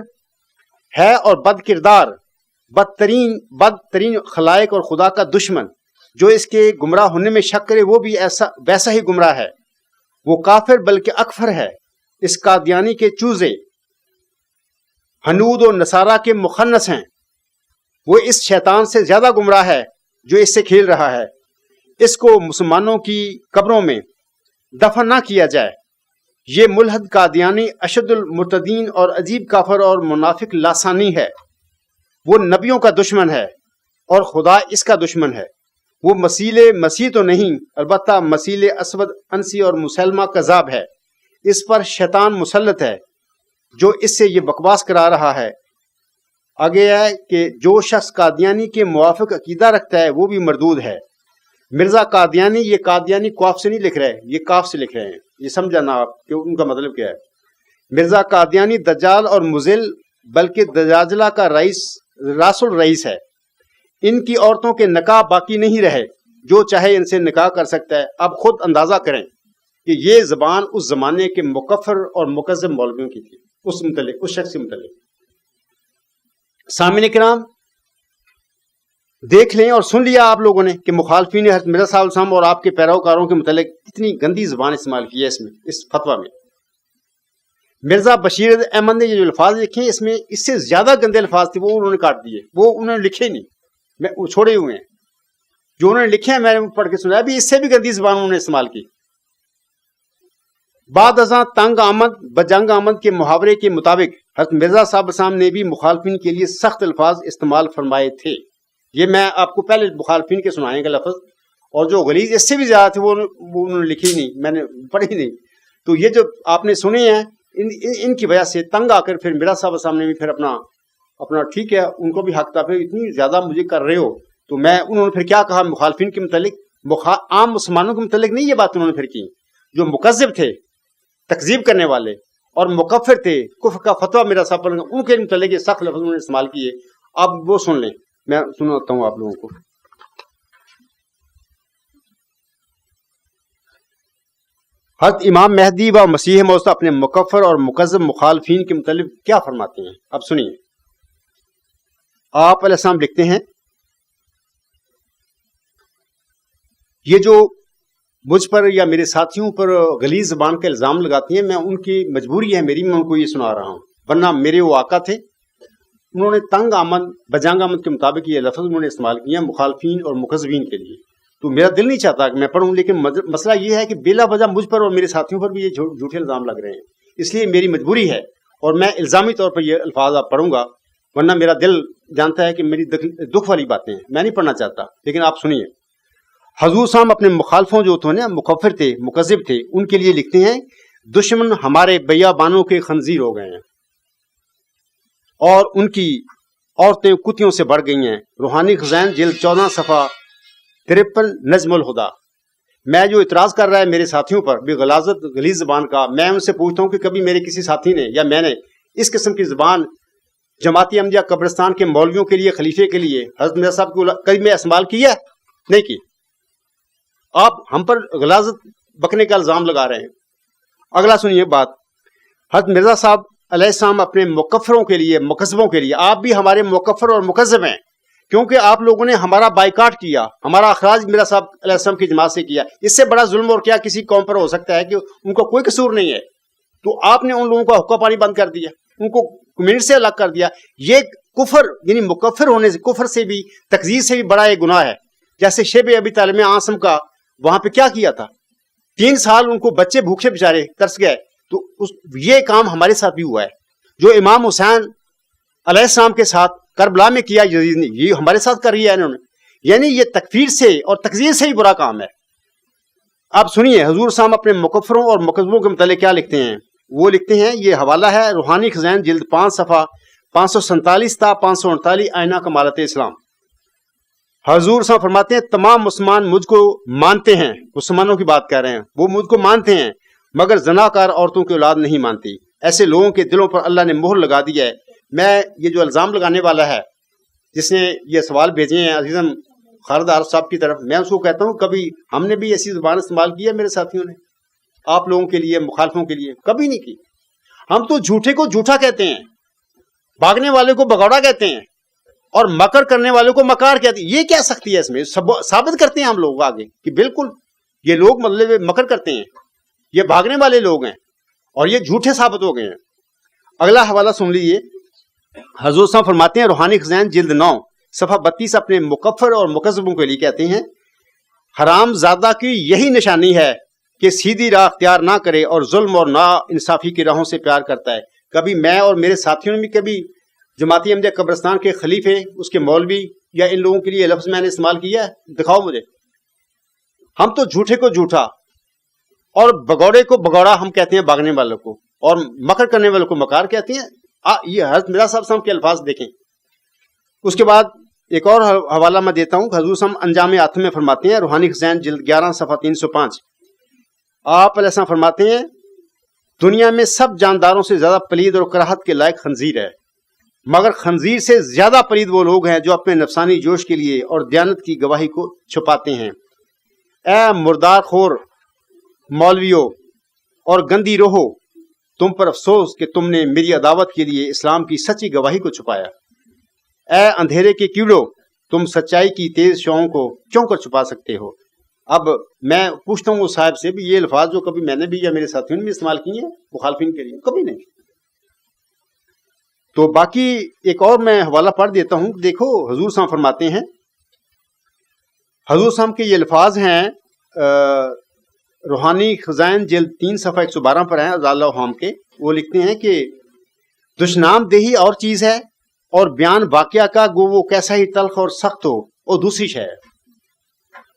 Speaker 1: ہے اور بد کردار، بدترین خلائق اور خدا کا دشمن. جو اس کے گمراہ ہونے میں شک کرے وہ بھی ویسا ہی گمراہ ہے. وہ کافر بلکہ اکفر ہے. اس قادیانی کے چوزے ہنود و نصارہ کے مخنث ہیں. وہ اس شیطان سے زیادہ گمراہ ہے جو اس سے کھیل رہا ہے. اس کو مسلمانوں کی قبروں میں دفن نہ کیا جائے. یہ ملحد قادیانی اشد المرتدین اور عجیب کافر اور منافق لاسانی ہے. وہ نبیوں کا دشمن ہے اور خدا اس کا دشمن ہے. وہ مسیح تو نہیں، البتہ مسیح اسود انسی اور مسلمہ کذاب ہے. اس پر شیطان مسلط ہے جو اس سے یہ بکواس کرا رہا ہے. آگے ہے کہ جو شخص قادیانی کے موافق عقیدہ رکھتا ہے وہ بھی مردود ہے. مرزا قادیانی، یہ قادیانی قاف سے نہیں لکھ رہے، یہ کاف سے لکھ رہے ہیں، یہ سمجھانا آپ کہ ان کا مطلب کیا ہے. مرزا قادیانی دجال اور مضل بلکہ دجاجلہ کا راس الرئیس ہے. ان کی عورتوں کے نکاح باقی نہیں رہے، جو چاہے ان سے نکاح کر سکتا ہے. اب خود اندازہ کریں کہ یہ زبان اس زمانے کے مکفر اور مکذب مولویوں کی تھی، اس شخص سے متعلق. سامعین کرام دیکھ لیں اور سن لیا آپ لوگوں نے کہ مخالفین نے حضرت مرزا صاحب علیہ السلام اور آپ کے پیروکاروں کے متعلق کتنی گندی زبان استعمال کی ہے اس فتویٰ میں. مرزا بشیر احمد نے یہ جو الفاظ لکھے ہیں اس میں اس سے زیادہ گندے الفاظ تھے، وہ انہوں نے کاٹ دیے، وہ انہوں نے لکھے نہیں، میں چھوڑے ہوئے ہیں. جو انہوں نے لکھے ہیں میں نے پڑھ کے سنا، ابھی اس سے بھی گندی زبان انہوں نے استعمال کی. بعد ازاں تنگ آمد بجنگ آمد کے محاورے کے مطابق حضرت مرزا صاحب السلام نے بھی مخالفین کے لیے سخت الفاظ استعمال فرمائے تھے. یہ میں آپ کو پہلے مخالفین کے سنائیں گے لفظ، اور جو غلیظ اس سے بھی زیادہ تھے وہ انہوں نے لکھی نہیں، میں نے پڑھی نہیں. تو یہ جو آپ نے سنے ہیں ان کی وجہ سے تنگ آ کر پھر مرزا صاحب السلام نے بھی پھر اپنا ٹھیک ہے، ان کو بھی حق تھا، پھر اتنی زیادہ مجھے کر رہے ہو. تو انہوں نے پھر کیا کہا مخالفین کے متعلق، عام مسلمانوں کے متعلق نہیں یہ بات انہوں نے پھر کی. جو مکذب تھے، تکذیب کرنے والے اور مکفر تھے، کفر کا فتویٰ میرا صاحب پر ان کے متعلق یہ سخت لفظ انہوں نے استعمال کیے. اب وہ سن لیں، میں سناتا ہوں آپ لوگوں کو. حضرت امام مہدی و مسیح موعود اپنے مکفر اور مکذب مخالفین کے متعلق کیا فرماتے ہیں، اب سنیے. آپ علیہ السلام لکھتے ہیں، یہ جو مجھ پر یا میرے ساتھیوں پر غلیظ زبان کا الزام لگاتی ہیں، میں ان کی مجبوری ہے میری، میں ان کو یہ سنا رہا ہوں، ورنہ میرے وہ آقا تھے، انہوں نے تنگ آمد بجنگ آمد کے مطابق یہ لفظ انہوں نے استعمال کیا مخالفین اور مکذبین کے لیے. تو میرا دل نہیں چاہتا کہ میں پڑھوں، لیکن مسئلہ یہ ہے کہ بلا وجہ مجھ پر اور میرے ساتھیوں پر بھی یہ جھوٹے الزام لگ رہے ہیں، اس لیے میری مجبوری ہے اور میں الزامی طور پر یہ الفاظ آپ پڑھوں گا، ورنہ میرا دل جانتا ہے کہ میری دکھ والی باتیں ہیں، میں نہیں پڑھنا چاہتا. لیکن آپ سنیے. حضور صاحب اپنے مخالفوں جو تھے نا، مکفر تھے، مکذب تھے، ان کے لیے لکھتے ہیں، دشمن ہمارے بیابانوں کے خنزیر ہو گئے ہیں اور ان کی عورتیں کتیوں سے بڑھ گئی ہیں. روحانی خزائن جلد 14 صفحہ 53 نظم الہدا. میں جو اعتراض کر رہا ہے میرے ساتھیوں پر بھی غلاظت غلیظ زبان کا، میں ان سے پوچھتا ہوں کہ کبھی میرے کسی ساتھی نے یا میں نے اس قسم کی زبان جماعتی احمدیہ قبرستان کے مولویوں کے لیے، خلیفے کے لیے، حضرت مرزا صاحب کو کبھی میں استعمال کیا؟ نہیں کی. آپ ہم پر غلاظت بکنے کا الزام لگا رہے ہیں. اگلا سنیے بات. حضرت مرزا صاحب علیہ السلام اپنے مکفروں کے لیے، مکذبوں کے لیے، آپ بھی ہمارے مکفر اور مکذب ہیں کیونکہ آپ لوگوں نے ہمارا بائیکاٹ کیا، ہمارا اخراج مرزا صاحب علیہ السلام کی جماعت سے کیا. اس سے بڑا ظلم اور کیا کسی قوم پر ہو سکتا ہے کہ ان کو کوئی قصور نہیں ہے، تو آپ نے ان لوگوں کا حقہ پانی بند کر دیا، ان کو کمیونٹی سے الگ کر دیا. یہ کفر یعنی مکفر ہونے سے، کفر سے بھی، تکذیب سے بھی بڑا ایک گناہ ہے. جیسے شیب ابی طالب عاصم کا وہاں پہ کیا کیا تھا، 3 سال ان کو بچے بھوکے بیچارے ترس گئے. تو یہ کام ہمارے ساتھ بھی ہوا ہے. جو امام حسین علیہ السلام کے ساتھ کربلا میں کیا یزید نے، یہ ہمارے ساتھ کر رہی ہے انہوں نے. یعنی یہ تکفیر سے اور تکذیب سے ہی برا کام ہے. آپ سنیے حضور صاحب اپنے مکفروں اور مکذبوں کے متعلق کیا لکھتے ہیں. وہ لکھتے ہیں، یہ حوالہ ہے روحانی خزائن جلد 5 صفحہ 547 تا 539 آئینہ کمالت اسلام. حضور صاحب فرماتے ہیں، تمام مسلمان مجھ کو مانتے ہیں، مسلمانوں کی بات کر رہے ہیں، وہ مجھ کو مانتے ہیں مگر زناکار عورتوں کی اولاد نہیں مانتی. ایسے لوگوں کے دلوں پر اللہ نے مہر لگا دی ہے. میں یہ جو الزام لگانے والا ہے، جس نے یہ سوال بھیجے ہیں عزیزم خالد عارف صاحب کی طرف، میں اس کو کہتا ہوں کبھی ہم نے بھی ایسی زبان استعمال کی ہے میرے ساتھیوں نے آپ لوگوں کے لیے، مخالفوں کے لیے؟ کبھی نہیں کی. ہم تو جھوٹے کو جھوٹا کہتے ہیں، بھاگنے والے کو بگوڑا کہتے ہیں، اور مکر کرنے والے کو مکار کہتے ہیں. یہ کیا سختی ہے اس میں؟ ثابت کرتے ہیں ہم لوگ آگے کہ بالکل یہ لوگ مطلب مکر کرتے ہیں، یہ بھاگنے والے لوگ ہیں اور یہ جھوٹے ثابت ہو گئے ہیں. اگلا حوالہ سن لیجیے. حضور صاحب فرماتے ہیں روحانی خزائن جلد 9 صفحہ 32 اپنے مکفر اور مکذبوں کے لیے کہتے ہیں، حرام زادہ کی یہی نشانی ہے کہ سیدھی راہ اختیار نہ کرے اور ظلم اور نا انصافی کی راہوں سے پیار کرتا ہے. کبھی میں اور میرے ساتھیوں نے بھی کبھی جماعتی احمدیہ قبرستان کے خلیفے، اس کے مولوی یا ان لوگوں کے لیے لفظ میں نے استعمال کیا ہے؟ دکھاؤ مجھے. ہم تو جھوٹے کو جھوٹا اور بگوڑے کو بگوڑا ہم کہتے ہیں بھاگنے والوں کو, اور مکر کرنے والوں کو مکار کہتے ہیں. یہ حضرت مرزا صاحب صاحب کے الفاظ دیکھیں. اس کے بعد ایک اور حوالہ میں دیتا ہوں. حضور صاحب انجام آتم میں فرماتے ہیں, روحانی خزائن جلد 11 صفحہ 305, آپ علیہ السلام فرماتے ہیں دنیا میں سب جانداروں سے زیادہ پلید اور کراہت کے لائق خنزیر ہے, مگر خنزیر سے زیادہ پلید وہ لوگ ہیں جو اپنے نفسانی جوش کے لیے اور دیانت کی گواہی کو چھپاتے ہیں. اے مردار خور مولویوں اور گندی روحو, تم پر افسوس کہ تم نے میری عداوت کے لیے اسلام کی سچی گواہی کو چھپایا. اے اندھیرے کے کیڑوں, تم سچائی کی تیز شعاؤں کو کیوں کر چھپا سکتے ہو. اب میں پوچھتا ہوں وہ صاحب سے بھی, یہ الفاظ جو کبھی میں نے بھی یا میرے ساتھیوں نے بھی استعمال کیے ہیں مخالفین کے لیے؟ کبھی نہیں. تو باقی ایک اور میں حوالہ پڑھ دیتا ہوں. دیکھو حضور صاحب فرماتے ہیں, حضور صاحب کے یہ الفاظ ہیں روحانی خزائن جلد 3 صفحہ 112 پر ہیں رضی اللہ عنہ کے. وہ لکھتے ہیں کہ دشنام دہی اور چیز ہے, اور بیان واقعہ کا گو وہ کیسا ہی تلخ اور سخت ہو اور دوسری شے ہے.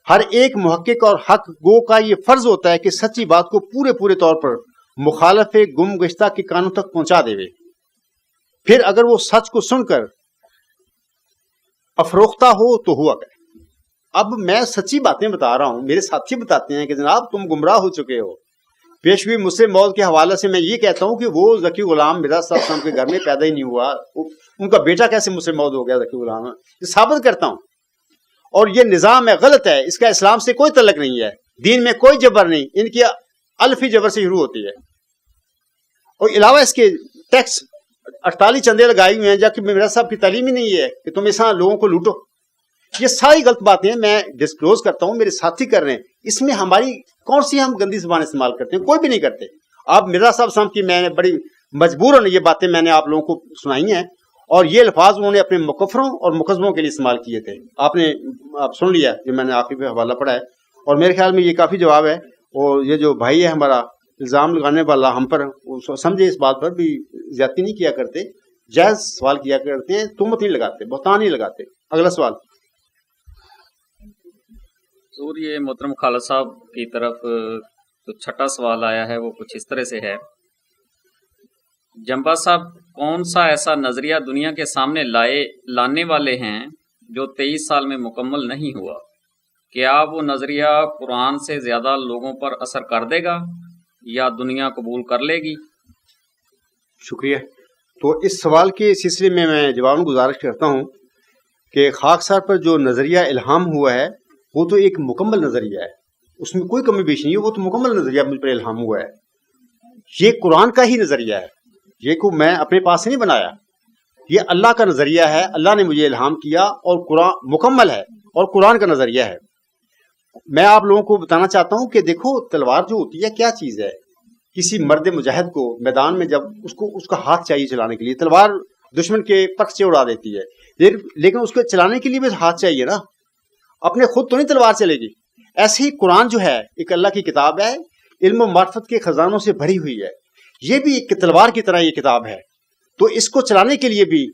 Speaker 1: ہر ایک محقق اور حق گو کا یہ فرض ہوتا ہے کہ سچی بات کو پورے طور پر مخالف گم گشتہ کے کانوں تک پہنچا دے. پھر اگر وہ سچ کو سن کر افروختہ ہو تو ہوا کرے. اب میں سچی باتیں بتا رہا ہوں, میرے ساتھی بتاتے ہیں کہ جناب تم گمراہ ہو چکے ہو. پیشوی مسلم موت کے حوالے سے میں یہ کہتا ہوں کہ وہ ذکی غلام مرزا صاحب صاحب کے گھر میں پیدا ہی نہیں ہوا, ان کا بیٹا کیسے مسلم موت ہو گیا ذکی غلام, یہ ثابت کرتا ہوں. اور یہ نظام ہے غلط ہے, اس کا اسلام سے کوئی تعلق نہیں ہے, دین میں کوئی جبر نہیں, ان کی الف ہی جبر سے شروع ہوتی ہے. اور علاوہ اس کے ٹیکس 48 چندے لگائے ہوئے ہیں, جبکہ مرزا صاحب کی تعلیم ہی نہیں ہے کہ تم ایسا لوگوں کو لوٹو. یہ ساری غلط باتیں میں ڈسکلوز کرتا ہوں, میرے ساتھی کر رہے ہیں. اس میں ہماری کون سی ہم گندی زبان استعمال کرتے ہیں؟ کوئی بھی نہیں کرتے. آپ مرزا صاحب صاحب کی میں نے بڑی مجبوراً یہ باتیں میں نے آپ لوگوں کو سنائی ہیں, اور یہ الفاظ انہوں نے اپنے مکفروں اور مقدموں کے لیے استعمال کیے تھے. آپ سن لیا جو میں نے آخری پہ حوالہ پڑھا ہے, اور میرے خیال میں یہ کافی جواب ہے. اور یہ جو بھائی ہے ہمارا الزام لگانے والا ہم پر, سمجھے اس بات پر بھی زیادتی نہیں کیا کرتے, جائز سوال کیا کرتے ہیں, تہمت نہیں لگاتے, بہتان نہیں لگاتے. اگلا سوال.
Speaker 8: حضور یہ محترم خالد صاحب کی طرف جو چھٹا سوال آیا ہے وہ کچھ اس طرح سے ہے. جمبا صاحب کون سا ایسا نظریہ دنیا کے سامنے لانے والے ہیں جو 23 سال میں مکمل نہیں ہوا؟ کیا وہ نظریہ قرآن سے زیادہ لوگوں پر اثر کر دے گا یا دنیا قبول کر لے گی؟
Speaker 1: شکریہ. تو اس سوال کے سلسلے میں جواب گزارش کرتا ہوں کہ خاکسار پر جو نظریہ الہام ہوا ہے وہ تو ایک مکمل نظریہ ہے, اس میں کوئی کمی بیش نہیں ہے, وہ تو مکمل نظریہ مجھ پر الہام ہوا ہے. یہ قرآن کا ہی نظریہ ہے, یہ کو میں اپنے پاس سے نہیں بنایا, یہ اللہ کا نظریہ ہے. اللہ نے مجھے الہام کیا اور قرآن مکمل ہے اور قرآن کا نظریہ ہے. میں آپ لوگوں کو بتانا چاہتا ہوں کہ دیکھو تلوار جو ہوتی ہے کیا چیز ہے. کسی مرد مجاہد کو میدان میں جب اس کا ہاتھ چاہیے چلانے کے لیے, تلوار دشمن کے پک سے اڑا دیتی ہے, لیکن اس کو چلانے کے لیے بھی ہاتھ چاہیے نا, اپنے خود تو نہیں تلوار چلے گی. ایسے ہی قرآن جو ہے ایک اللہ کی کتاب ہے, علم و معرفت کے خزانوں سے بھری ہوئی ہے. یہ بھی ایک تلوار کی طرح یہ کتاب ہے. تو اس کو چلانے کے لیے بھی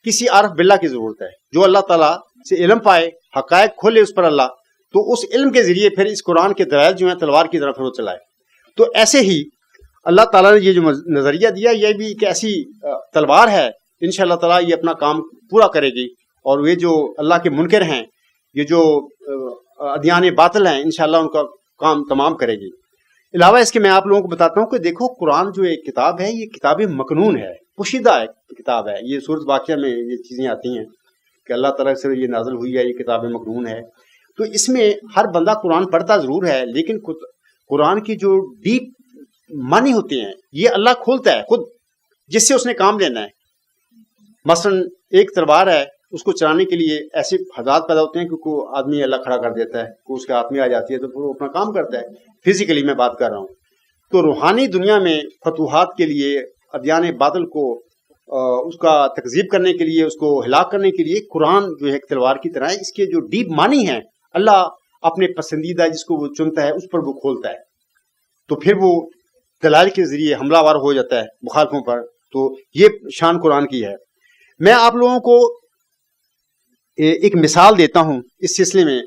Speaker 1: کسی عارف باللہ کی ضرورت ہے, جو اللہ تعالیٰ سے علم پائے, حقائق کھولے اس پر اللہ, تو اس علم کے ذریعے پھر اس قرآن کے دلائل جو ہیں تلوار کی طرح پھر وہ چلائے. تو ایسے ہی اللہ تعالیٰ نے یہ جو نظریہ دیا, یہ بھی ایک ایسی تلوار ہے, انشاءاللہ تعالیٰ یہ اپنا کام پورا کرے گی. اور یہ جو اللہ کے منکر ہیں, یہ جو ادیان باطل ہیں, انشاءاللہ ان کا کام تمام کرے گی. علاوہ اس کے میں آپ لوگوں کو بتاتا ہوں کہ دیکھو قرآن جو ایک کتاب ہے, یہ کتاب مکنون ہے, پوشیدہ ایک کتاب ہے. یہ سورۃ واقعہ میں یہ چیزیں آتی ہیں کہ اللہ تعالیٰ سے یہ نازل ہوئی ہے, یہ کتاب مکنون ہے. تو اس میں ہر بندہ قرآن پڑھتا ضرور ہے, لیکن قرآن کی جو ڈیپ معنی ہوتے ہیں یہ اللہ کھولتا ہے خود, جس سے اس نے کام لینا ہے. مثلا ایک تلوار ہے, اس کو چلانے کے لیے ایسے حالات پیدا ہوتے ہیں کہ کوئی آدمی اللہ کھڑا کر دیتا ہے, کوئی اس کے ہاتھ میں آ جاتی ہے تو وہ اپنا کام کرتا ہے. فزیکلی میں بات کر رہا ہوں. تو روحانی دنیا میں فتوحات کے لیے, ادیان باطل کو اس کا تکذیب کرنے کے لیے, اس کو ہلاک کرنے کے لیے قرآن جو ہے ایک تلوار کی طرح ہے. اس کے جو ڈیپ معنی ہیں اللہ اپنے پسندیدہ جس کو وہ چنتا ہے اس پر وہ کھولتا ہے, تو پھر وہ دلائل کے ذریعے حملہ آور ہو جاتا ہے مخالفوں پر. تو یہ شان قرآن کی ہے. میں آپ لوگوں کو ایک مثال دیتا ہوں اس سلسلے میں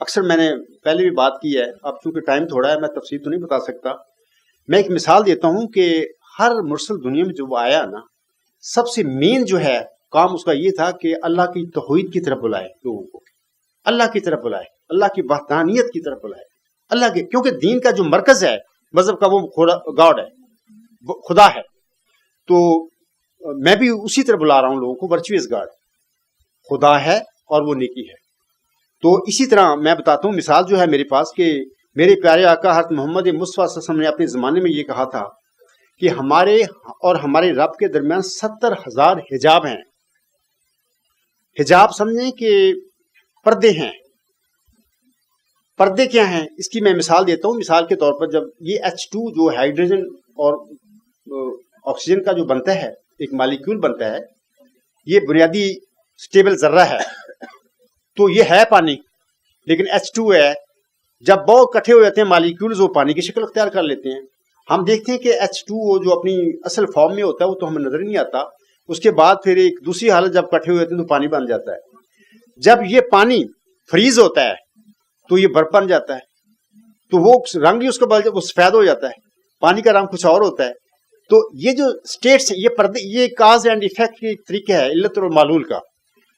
Speaker 1: اکثر میں نے پہلے بھی بات کی ہے، اب چونکہ ٹائم تھوڑا ہے میں تفصیل تو نہیں بتا سکتا. میں ایک مثال دیتا ہوں کہ ہر مرسل دنیا میں جو وہ آیا نا، سب سے مین جو ہے کام اس کا یہ تھا کہ اللہ کی توحید کی طرف بلائے لوگوں کو، اللہ کی طرف بلائے، اللہ کی وحدانیت کی طرف بلائے، اللہ کے، کیونکہ دین کا جو مرکز ہے مذہب کا وہ گاڈ ہے، خدا ہے. تو میں بھی اسی طرح بلا رہا ہوں لوگوں کو، ورچوئس گاڈ خدا ہے اور وہ نیکی ہے. تو اسی طرح میں بتاتا ہوں مثال جو ہے میرے پاس کہ میرے پیارے آقا حضرت محمد مصطفیٰ صلی اللہ علیہ وسلم نے اپنے زمانے میں یہ کہا تھا کہ ہمارے اور ہمارے رب کے درمیان 70,000 حجاب ہیں. حجاب سمجھیں کہ پردے ہیں. پردے کیا ہیں اس کی میں مثال دیتا ہوں. مثال کے طور پر جب یہ H2 جو ہائیڈروجن اور آکسیجن کا جو بنتا ہے، ایک مالیکیول بنتا ہے، یہ بنیادی سٹیبل ذرہ ہے، تو یہ ہے پانی لیکن H2 ہے. جب بہت اکٹھے ہو جاتے ہیں مالیکیولز وہ پانی کی شکل اختیار کر لیتے ہیں. ہم دیکھتے ہیں کہ H2 جو اپنی اصل فارم میں ہوتا ہے وہ تو ہمیں نظر نہیں آتا. اس کے بعد پھر ایک دوسری حالت جب اکٹھے ہو جاتے ہیں تو پانی بن جاتا ہے. جب یہ پانی فریز ہوتا ہے تو یہ برف بن جاتا ہے، تو وہ رنگ ہی اس کا بدل، وہ سفید ہو جاتا ہے. پانی کا رنگ کچھ اور ہوتا ہے. تو یہ جو اسٹیٹس ہیں، یہ پردے، یہ کاز اینڈ ایفیکٹ کی طریقہ ہے علت اور معلول کا.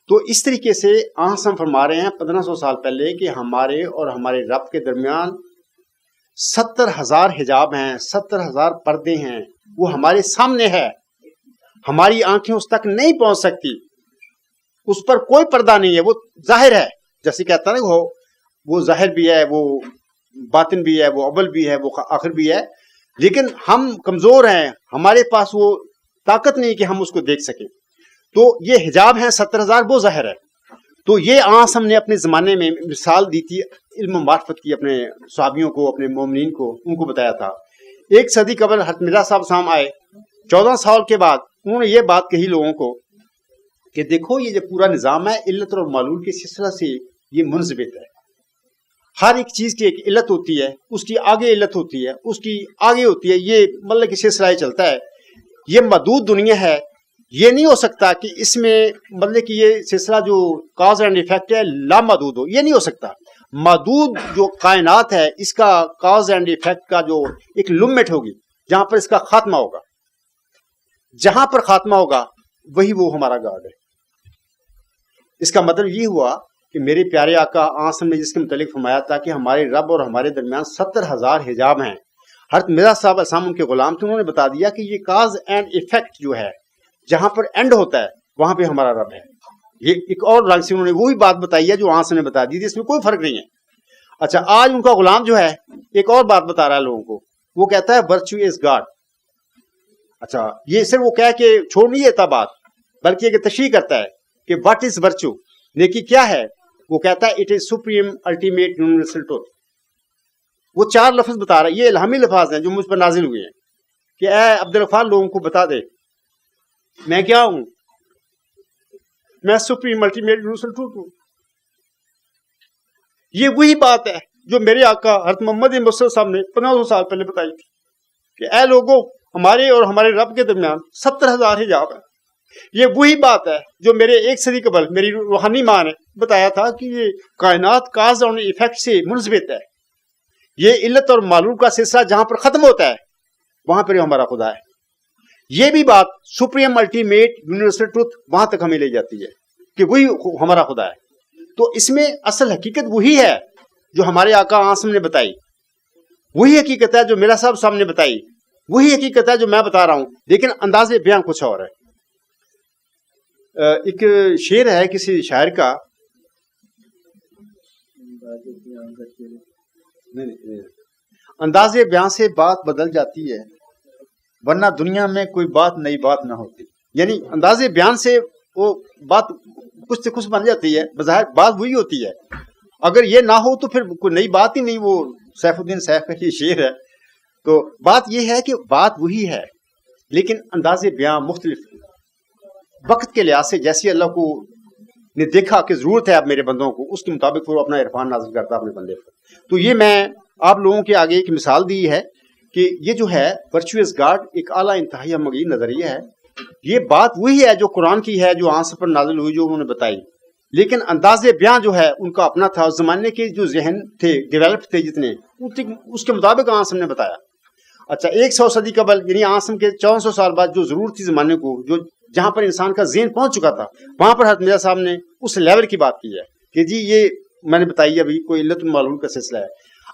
Speaker 1: تو اس طریقے سے ہم فرما رہے ہیں 1500 سال پہلے کہ ہمارے اور ہمارے رب کے درمیان 70,000 حجاب ہیں، 70,000 پردے ہیں. وہ ہمارے سامنے ہے، ہماری آنکھیں اس تک نہیں پہنچ سکتی، اس پر کوئی پردہ نہیں ہے، وہ ظاہر ہے. جیسے کہتا ہے نا وہ ظاہر بھی ہے، وہ باطن بھی ہے، وہ اول بھی ہے، وہ آخر بھی ہے. لیکن ہم کمزور ہیں، ہمارے پاس وہ طاقت نہیں کہ ہم اس کو دیکھ سکیں. تو یہ حجاب ہیں 70,000، وہ ظاہر ہے. تو یہ ہم نے اپنے زمانے میں مثال دی تھی علم و معرفت کی، اپنے صحابیوں کو، اپنے مومنین کو، ان کو بتایا تھا. 1 صدی قبل حضرت مرزا صاحب سام آئے، 14 سال کے بعد انہوں نے یہ بات کہی لوگوں کو کہ دیکھو یہ جو پورا نظام ہے علت اور معلول کے سلسلہ سے یہ منضبط ہے. ہر ایک چیز کی ایک علت ہوتی ہے، اس کی آگے علت ہوتی ہے، اس کی آگے ہوتی ہے، یہ مطلب کہ سلسلہ چلتا ہے. یہ محدود دنیا ہے، یہ نہیں ہو سکتا کہ اس میں مطلب کہ یہ سلسلہ جو کاز اینڈ ایفیکٹ ہے لامحدود ہو، یہ نہیں ہو سکتا. محدود جو کائنات ہے اس کا کاز اینڈ ایفیکٹ کا جو ایک لمٹ ہوگی جہاں پر اس کا خاتمہ ہوگا، جہاں پر خاتمہ ہوگا وہی وہ ہمارا گاڈ ہے. اس کا مطلب یہ ہوا کہ میرے پیارے آقا آسم نے جس کے متعلق فرمایا تھا کہ ہمارے رب اور ہمارے درمیان 70,000 حجاب ہیں. حضرت مرزا صاحب اسلام ان کے غلام تھے، انہوں نے بتا دیا کہ یہ کاز اینڈ ایفیکٹ جو ہے جہاں پر اینڈ ہوتا ہے وہاں پہ ہمارا رب ہے. یہ ایک اور رنگ سے انہوں نے وہی بات بتائی ہے جو آسم نے بتا دی تھی، اس میں کوئی فرق نہیں ہے. اچھا، آج ان کا غلام جو ہے ایک اور بات بتا رہا ہے لوگوں کو، وہ کہتا ہے ورچو از گاڈ. اچھا، یہ صرف وہ کہہ کے چھوڑ نہیں دیتا بات، بلکہ یہ تشریح کرتا ہے کہ واٹ از ورچو، نیکی کیا ہے. وہ کہتا ہے it is supreme ultimate universal truth. وہ 4 لفظ بتا رہا ہے، یہ الہامی لفاظ ہیں جو مجھ پر نازل ہوئے ہیں کہ اے عبدالغفار لوگوں کو بتا دے میں کیا ہوں، میں سپریم الٹیمیٹ یونیورسل ٹروتھ ہوں. یہ وہی بات ہے جو میرے آقا حضرت محمد مصطفیٰ صاحب نے 1500 سال پہلے بتائی تھی کہ اے لوگوں، ہمارے اور ہمارے رب کے درمیان 70,000 حجاب ہیں. یہ وہی بات ہے جو میرے 1 صدی قبل میری روحانی ماں نے بتایا تھا کہ یہ کائنات کاز اور ایفیکٹ سے منضبط ہے. یہ علت اور معلول کا سلسلہ جہاں پر ختم ہوتا ہے وہاں پر ہمارا خدا ہے. یہ بھی بات سپریم الٹیمیٹ یونیورسل ٹروتھ وہاں تک ہمیں لے جاتی ہے کہ وہی ہمارا خدا ہے. تو اس میں اصل حقیقت وہی ہے جو ہمارے آقا آسم نے بتائی، وہی حقیقت ہے جو میرا صاحب سامنے بتائی، وہی حقیقت ہے جو میں بتا رہا ہوں، لیکن انداز بیان کچھ اور ہے. ایک شعر ہے کسی شاعر کا، انداز بیان سے بات بدل جاتی ہے ورنہ دنیا میں کوئی بات نئی بات نہ ہوتی. یعنی انداز بیان سے وہ بات کچھ سے کچھ بن جاتی ہے، بظاہر بات وہی ہوتی ہے، اگر یہ نہ ہو تو پھر کوئی نئی بات ہی نہیں. وہ سیف الدین سیف کا یہ شعر ہے. تو بات یہ ہے کہ بات وہی ہے لیکن انداز بیان مختلف. وقت کے لحاظ سے جیسی اللہ کو نے دیکھا کہ ضرورت ہے اب میرے بندوں کو، اس کے مطابق وہ اپنا عرفان نازل کرتا اپنے بندے پر. تو یہ میں آپ لوگوں کے آگے ایک مثال دی ہے کہ یہ جو ہے ورچوئس گاڈ ایک اعلیٰ انتہائی مغیر نظریہ ہے. یہ بات وہی ہے جو قرآن کی ہے، جو آنسر پر نازل ہوئی، جو انہوں نے بتائی. لیکن انداز بیاں جو ہے ان کا اپنا تھا. اس زمانے کے جو ذہن تھے ڈیولپ تھے جتنے اس کے مطابق آسم نے بتایا. اچھا 100 صدی قبل یعنی آسم کے 1400 سال بعد جو ضرورت تھی زمانے کو, جو جہاں پر انسان کا ذہن پہنچ چکا تھا, وہاں پر حضرت مرزا صاحب نے اس لیول کی بات کی ہے کہ جی یہ میں نے بتائی ابھی کوئی علت المعلول کا سلسلہ ہے.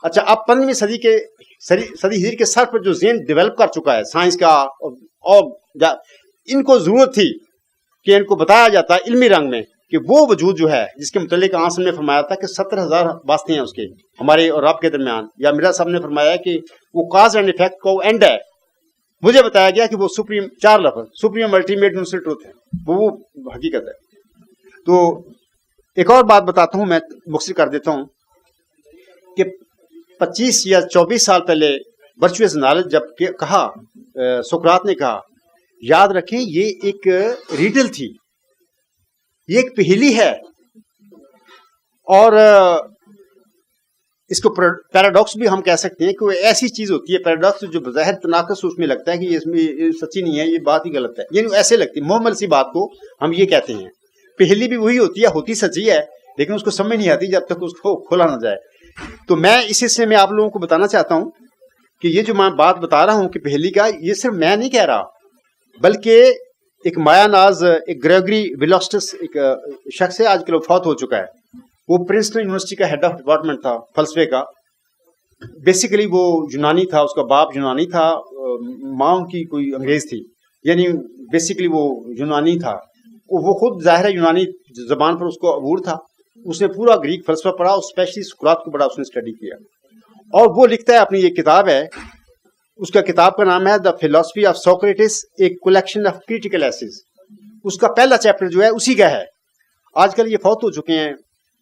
Speaker 1: اچھا اب 15ویں صدی ہجری کے سر پر جو ذہن ڈیولپ کر چکا ہے سائنس کا, اور ان کو ضرورت تھی کہ ان کو بتایا جاتا ہے علمی رنگ میں کہ وہ وجود جو ہے جس کے متعلق آسم نے فرمایا تھا کہ 70,000 واسطے ہیں اس کے ہمارے اور رب کے درمیان, یا مرزا صاحب نے فرمایا کہ وہ کاز اینڈ افیکٹ کا اینڈ ہے. مجھے بتایا گیا کہ وہ سپریم 4 لفظ سپریم الٹیمیٹ یونیورسل ٹروتھ ہے, وہ حقیقت ہے. تو ایک اور بات بتاتا ہوں, میں مختصر کر دیتا ہوں کہ 25 یا 24 سال پہلے ورچوئس نالج جب کہا سقراط نے کہا, یاد رکھیں یہ ایک ریڈل تھی, یہ ایک پہیلی ہے, اور اس کو پیراڈاکس بھی ہم کہہ سکتے ہیں کہ وہ ایسی چیز ہوتی ہے پیراڈاکس جو بظاہر تناقض اس میں لگتا ہے کہ یہ اس میں سچی نہیں ہے, یہ بات ہی غلط ہے, یعنی ایسے لگتی ہے محمل سی بات کو ہم یہ کہتے ہیں. پہیلی بھی وہی ہوتی ہے, ہوتی سچی ہے لیکن اس کو سمجھ نہیں آتی جب تک اس کو کھولا نہ جائے. تو میں اس حصے میں آپ لوگوں کو بتانا چاہتا ہوں کہ یہ جو میں بات بتا رہا ہوں کہ پہیلی کا, یہ صرف میں نہیں کہہ رہا, بلکہ ایک مایا ناز ایک گریگری ویلوسٹس ایک شخص ہے, آج کل فوت ہو چکا ہے. وہ پرنسٹن یونیورسٹی کا ہیڈ آف ڈپارٹمنٹ تھا فلسفے کا. بیسیکلی وہ یونانی تھا, اس کا باپ یونانی تھا, ماں کی کوئی انگریز تھی, یعنی بیسیکلی وہ یونانی تھا. وہ خود ظاہر ہے یونانی زبان پر اس کو عبور تھا. اس نے پورا گریک فلسفہ پڑھا, اسپیشلی سقراط کو بڑا اس نے اسٹڈی کیا, اور وہ لکھتا ہے اپنی یہ کتاب ہے, اس کا کتاب کا نام ہے the philosophy of Socrates, a collection of critical essays. اس کا پہلا چیپٹر جو ہے اسی کا ہے. آج کل یہ فوت ہو چکے ہیں,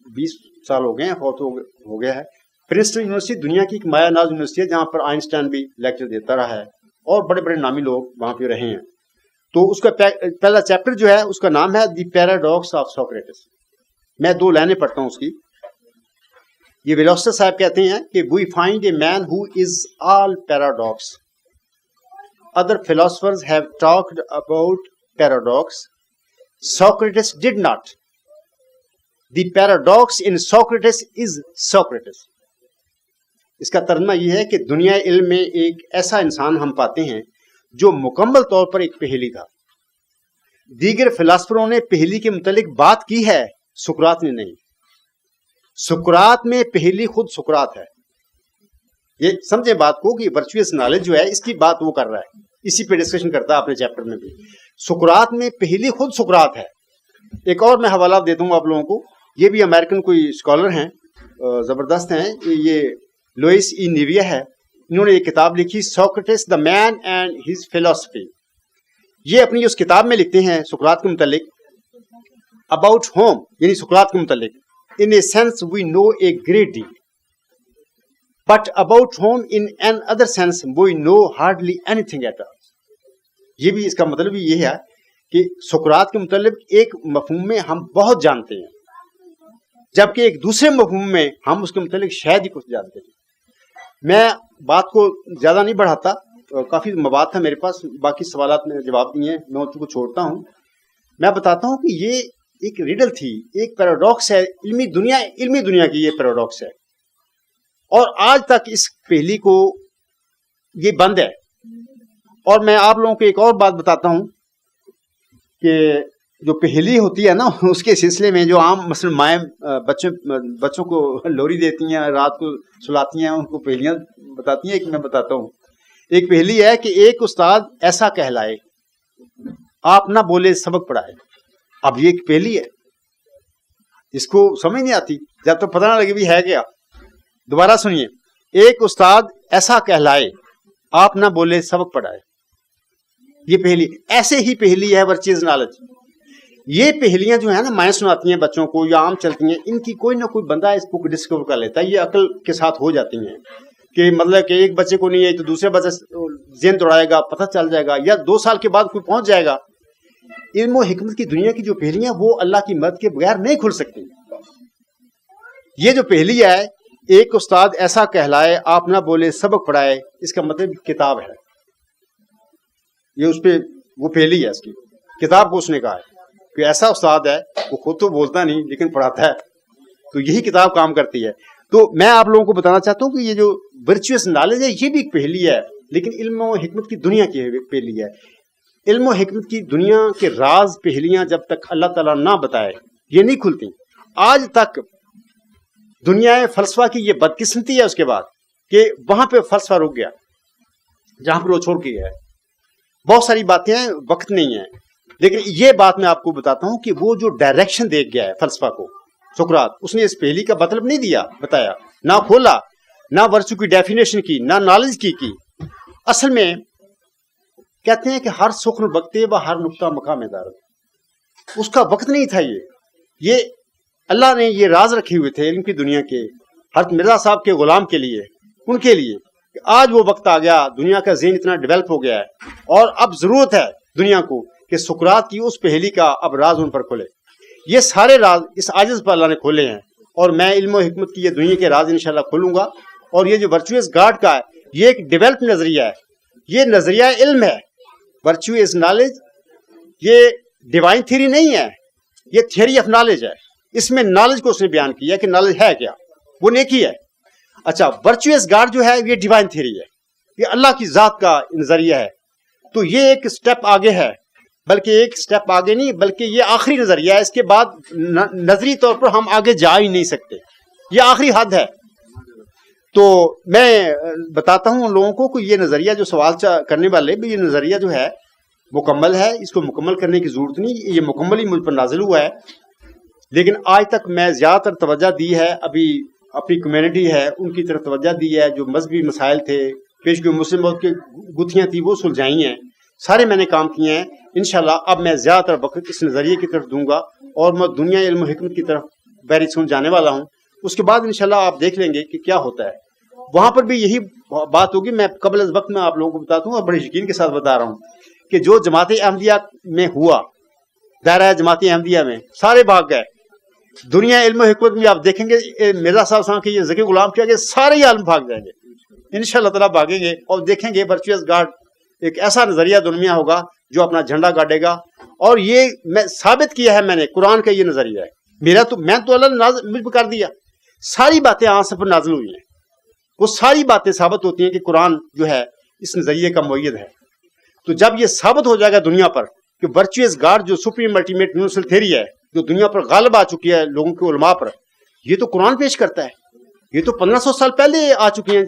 Speaker 1: 20 سال ہو گئے ہیں فوت ہو گیا ہے. پرنسٹن یونیورسٹی دنیا کی ایک مایا ناز یونیورسٹی ہے جہاں پر آئنسٹائن بھی لیکچر دیتا رہا ہے, اور بڑے بڑے نامی لوگ وہاں پہ رہے ہیں. تو اس کا پہلا چیپٹر جو ہے اس کا نام ہے دی پیراڈاکس آف سوکریٹس. میں 2 لائنیں پڑھتا ہوں اس کی. یہ ویلوسٹر صاحب کہتے ہیں کہ we find a man who is all paradox. Other philosophers have talked about paradox. Socrates did not. The paradox in Socrates is Socrates. اس کا ترجمہ یہ ہے کہ دنیا علم میں ایک ایسا انسان ہم پاتے ہیں جو مکمل طور پر ایک پہیلی تھا. دیگر فلاسفروں نے پہیلی کے متعلق بات کی ہے, سقراط نے نہیں. سقراط میں پہیلی خود سقراط ہے. یہ سمجھے بات کو کہ ورچوئس نالج جو ہے اس کی بات وہ کر رہا ہے, اسی پہ ڈسکشن کرتا ہے اپنے چیپٹر میں بھی. سقراط میں پہیلی خود سقراط ہے. ایک اور میں حوالہ دیتا ہوں آپ لوگوں کو, یہ بھی امریکن کوئی اسکالر ہیں, زبردست ہیں, یہ لوئس ای نیویا ہے. انہوں نے یہ کتاب لکھی Socrates the man and his philosophy. یہ اپنی اس کتاب میں لکھتے ہیں سقراط کے متعلق, اباؤٹ ہوم یعنی سقراط کے متعلق, in a sense we know a great deal, but about whom in another sense we know hardly anything at all. یہ بھی اس کا مطلب یہ ہے کہ سقراط کے متعلق ایک مفہوم میں ہم بہت جانتے ہیں, جبکہ ایک دوسرے مفہوم میں ہم اس کے متعلق شاید ہی کچھ جانتے ہیں. میں بات کو زیادہ نہیں بڑھاتا, کافی مواد تھا میرے پاس, باقی سوالات میں جواب دیے ہیں, میں ان کو چھوڑتا ہوں. میں بتاتا ہوں کہ یہ ایک ریڈل تھی, ایک پیراڈاکس ہے, علمی دنیا کی یہ پیراڈاکس ہے, اور آج تک اس پہیلی کو یہ بند ہے. اور میں آپ لوگوں کو ایک اور بات بتاتا ہوں کہ جو پہیلی ہوتی ہے نا, اس کے سلسلے میں جو عام مثلا مائیں بچوں کو لوری دیتی ہیں, رات کو سلاتی ہیں, ان کو پہیلیاں بتاتی ہیں. ایک میں بتاتا ہوں, ایک پہیلی ہے کہ ایک استاد ایسا کہلائے, آپ نہ بولے سبق پڑھائے. اب یہ ایک پہیلی ہے, اس کو سمجھ نہیں آتی جب تک پتہ نہ لگے بھی ہے کیا. دوبارہ سنیے, ایک استاد ایسا کہلائے, آپ نہ بولے سبق پڑھائے. یہ پہیلی, ایسے ہی پہیلی ہے ورچوئس نالج. یہ پہیلیاں جو ہیں نا مائیں سناتی ہیں بچوں کو یا عام چلتی ہیں, ان کی کوئی نہ کوئی بندہ اس کو ڈسکور کر لیتا ہے. یہ عقل کے ساتھ ہو جاتی ہیں کہ مطلب کہ ایک بچے کو نہیں ہے تو دوسرے بچے ذہن دوڑائے گا, پتہ چل جائے گا, یا 2 سال کے بعد کوئی پہنچ جائے گا. علم و حکمت کی دنیا کی جو پہلیاں وہ اللہ کی مدد کے بغیر نہیں کھل سکتی. یہ جو پہلی ہے, ایک استاد ایسا کہلائے, آپ نہ بولے سبق پڑھائے, اس کا مطلب کتاب ہے. یہ اس پہ وہ پہلی ہے, اس کی کتاب کو اس نے کہا ہے. کہ ایسا استاد ہے وہ خود تو بولتا نہیں لیکن پڑھاتا ہے, تو یہی کتاب کام کرتی ہے. تو میں آپ لوگوں کو بتانا چاہتا ہوں کہ یہ جو ورچوئس نالج ہے یہ بھی ایک پہلی ہے, لیکن علم و حکمت کی دنیا کی پہلی ہے. علم و حکمت کی دنیا کے راز پہلیاں جب تک اللہ تعالیٰ نہ بتائے یہ نہیں کھلتی. آج تک دنیا فلسفہ کی یہ بدقسمتی ہے اس کے بعد کہ وہاں پہ فلسفہ رک گیا جہاں پر وہ چھوڑ کے گیا ہے. بہت ساری باتیں ہیں, وقت نہیں ہے, لیکن یہ بات میں آپ کو بتاتا ہوں کہ وہ جو ڈائریکشن دے گیا ہے فلسفہ کو سقراط, اس نے اس پہلی کا مطلب نہیں دیا, بتایا, نہ کھولا, نہ ورچو کی ڈیفینیشن کی, نہ نالج کی. اصل میں کہتے ہیں کہ ہر سخن وقتے و ہر نقطہ مقام دار, اس کا وقت نہیں تھا. یہ اللہ نے یہ راز رکھے ہوئے تھے علم کی دنیا کے حضرت مرزا صاحب کے غلام کے لیے, ان کے لیے. آج وہ وقت آ گیا, دنیا کا ذہن اتنا ڈیولپ ہو گیا ہے اور اب ضرورت ہے دنیا کو کہ سقراط کی اس پہلی کا اب راز ان پر کھلے. یہ سارے راز اس عاجز پر اللہ نے کھولے ہیں, اور میں علم و حکمت کی یہ دنیا کے راز انشاءاللہ کھولوں گا. اور یہ جو ورچوئس گاڈ کا ہے یہ ایک ڈیولپ نظریہ ہے, یہ نظریہ علم ہے. ورچو از نالج, یہ ڈیوائن تھیوری نہیں ہے, یہ تھیوری آف نالج ہے. اس میں نالج کو اس نے بیان کیا کہ نالج ہے کیا, وہ نیکی ہے. اچھا, ورچوئس گاڈ جو ہے یہ ڈیوائن تھیوری ہے, یہ اللہ کی ذات کا نظریہ ہے. تو یہ ایک سٹیپ آگے ہے, بلکہ ایک سٹیپ آگے نہیں بلکہ یہ آخری نظریہ ہے. اس کے بعد نظری طور پر ہم آگے جا ہی نہیں سکتے, یہ آخری حد ہے. تو میں بتاتا ہوں ان لوگوں کو کہ یہ نظریہ جو سوال کرنے والے بھی, یہ نظریہ جو ہے مکمل ہے, اس کو مکمل کرنے کی ضرورت نہیں, یہ مکمل ہی مجھ پر نازل ہوا ہے. لیکن آج تک میں زیادہ تر توجہ دی ہے, ابھی اپنی کمیونٹی ہے ان کی طرف توجہ دی ہے. جو مذہبی مسائل تھے, پیش گوئی مسلم ملک کی گتھیاں تھیں وہ سلجھائی ہیں, سارے میں نے کام کیے ہیں. انشاءاللہ اب میں زیادہ تر وقت اس نظریے کی طرف دوں گا اور میں دنیا علم و حکمت کی طرف بحری سن جانے والا ہوں. اس کے بعد انشاءاللہ آپ دیکھ لیں گے کہ کیا ہوتا ہے. وہاں پر بھی یہی بات ہوگی. میں قبل از وقت میں آپ لوگوں کو بتاتا ہوں اور بڑے یقین کے ساتھ بتا رہا ہوں کہ جو جماعت احمدیہ میں ہوا, دائرہ جماعت احمدیہ میں سارے بھاگ گئے. دنیا علم و حکمت میں آپ دیکھیں گے مرزا صاحب کے یہ ذکی غلام کیا کہ سارے ہی عالم بھاگ جائیں گے انشاءاللہ تعالیٰ, بھاگیں گے اور دیکھیں گے ورچوئس گاڈ ایک ایسا نظریہ دنیا ہوگا جو اپنا جھنڈا گاڑے گا. اور یہ میں ثابت کیا ہے, میں نے قرآن کا یہ نظریہ ہے میرا, تو میں تو اللہ نے مجھ پر کر دیا. ساری باتیں آنسر پر نازل ہوئی ہیں, وہ ساری باتیں ثابت ہوتی ہیں کہ قرآن جو ہے اس نظریے کا مؤید ہے. تو جب یہ ثابت ہو جائے گا دنیا پر کہ ورچوئس گاڈ جو سپریم الٹیمیٹ یونیورسل تھیوری ہے جو دنیا پر غالب آ چکی ہے لوگوں کے علماء پر, یہ تو قرآن پیش کرتا ہے, یہ تو 1500 سال پہلے آ چکی ہیں.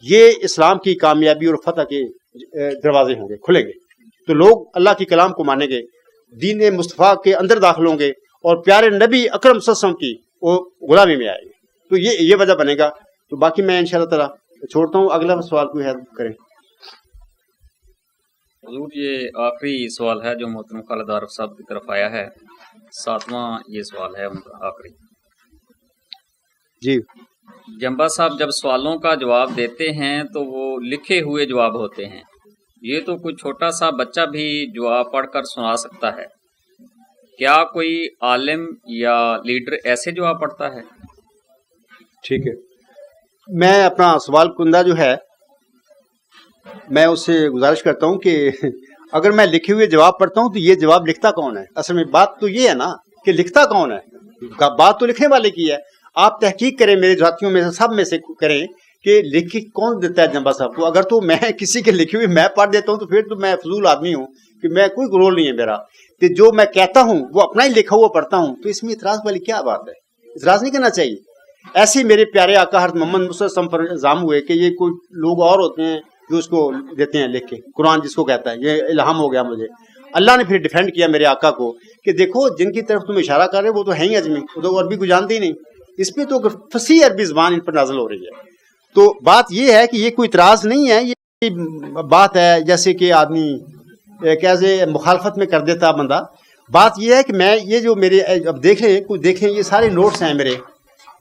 Speaker 1: یہ اسلام کی کامیابی اور فتح کے دروازے ہوں گے, کھلیں گے, تو لوگ اللہ کی کلام کو مانیں گے, دین مصطفیٰ کے اندر داخل ہوں گے اور پیارے نبی اکرم صلی اللہ علیہ وسلم کی وہ غلامی میں آئیں گے. تو یہ وجہ بنے گا. تو باقی میں انشاءاللہ تعالیٰ چھوڑتا ہوں, اگلا سوال کوئی ہے کریں.
Speaker 8: حضور یہ آخری سوال ہے جو محترم خالد عارف صاحب کی طرف آیا ہے, 7واں یہ سوال ہے ان کا آخری.
Speaker 1: جی
Speaker 8: جمبا صاحب جب سوالوں کا جواب دیتے ہیں تو وہ لکھے ہوئے جواب ہوتے ہیں, یہ تو کوئی چھوٹا سا بچہ بھی جواب پڑھ کر سنا سکتا ہے, کیا کوئی عالم یا لیڈر ایسے جواب پڑھتا ہے؟
Speaker 1: ٹھیک ہے, میں اپنا سوال کندہ جو ہے میں اس سے گزارش کرتا ہوں کہ اگر میں لکھے ہوئے جواب پڑھتا ہوں تو یہ جواب لکھتا کون ہے؟ اصل میں بات تو یہ ہے نا کہ لکھتا کون ہے, بات تو لکھنے والے کی ہے. آپ تحقیق کریں, میرے ساتھیوں میں سے سب میں سے کریں کہ لکھی کون دیتا ہے جمبا صاحب کو. اگر تو میں کسی کے لکھی ہوئی میں پڑھ دیتا ہوں تو پھر تو میں فضول آدمی ہوں کہ میں کوئی رول نہیں ہے میرا, کہ جو میں کہتا ہوں وہ اپنا ہی لکھا ہوا پڑھتا ہوں. تو اس میں اعتراض والی کیا بات ہے؟ اعتراض نہیں کرنا چاہیے. ایسے میرے پیارے آقا حضرت محمد مصطفیٰ صلی اللہ علیہ وسلم پر الزام ہوئے کہ یہ کوئی لوگ اور ہوتے ہیں جو اس کو دیتے ہیں لکھ کے, قرآن جس کو کہتا ہے یہ الہام ہو گیا مجھے. اللہ نے پھر ڈیفینڈ کیا میرے آقا کو کہ دیکھو جن کی طرف تم اشارہ کر رہے وہ تو ہیں ہی اجمی, وہ تو عربی کو جانتے ہی نہیں, اس پہ تو فصیح عربی زبان ان پر نازل ہو رہی ہے. تو بات یہ ہے کہ یہ کوئی اعتراض نہیں ہے, یہ بات ہے جیسے کہ آدمی کیسے مخالفت میں کر دیتا بندہ. بات یہ ہے کہ میں یہ جو میرے اب دیکھیں یہ سارے نوٹس ہیں میرے,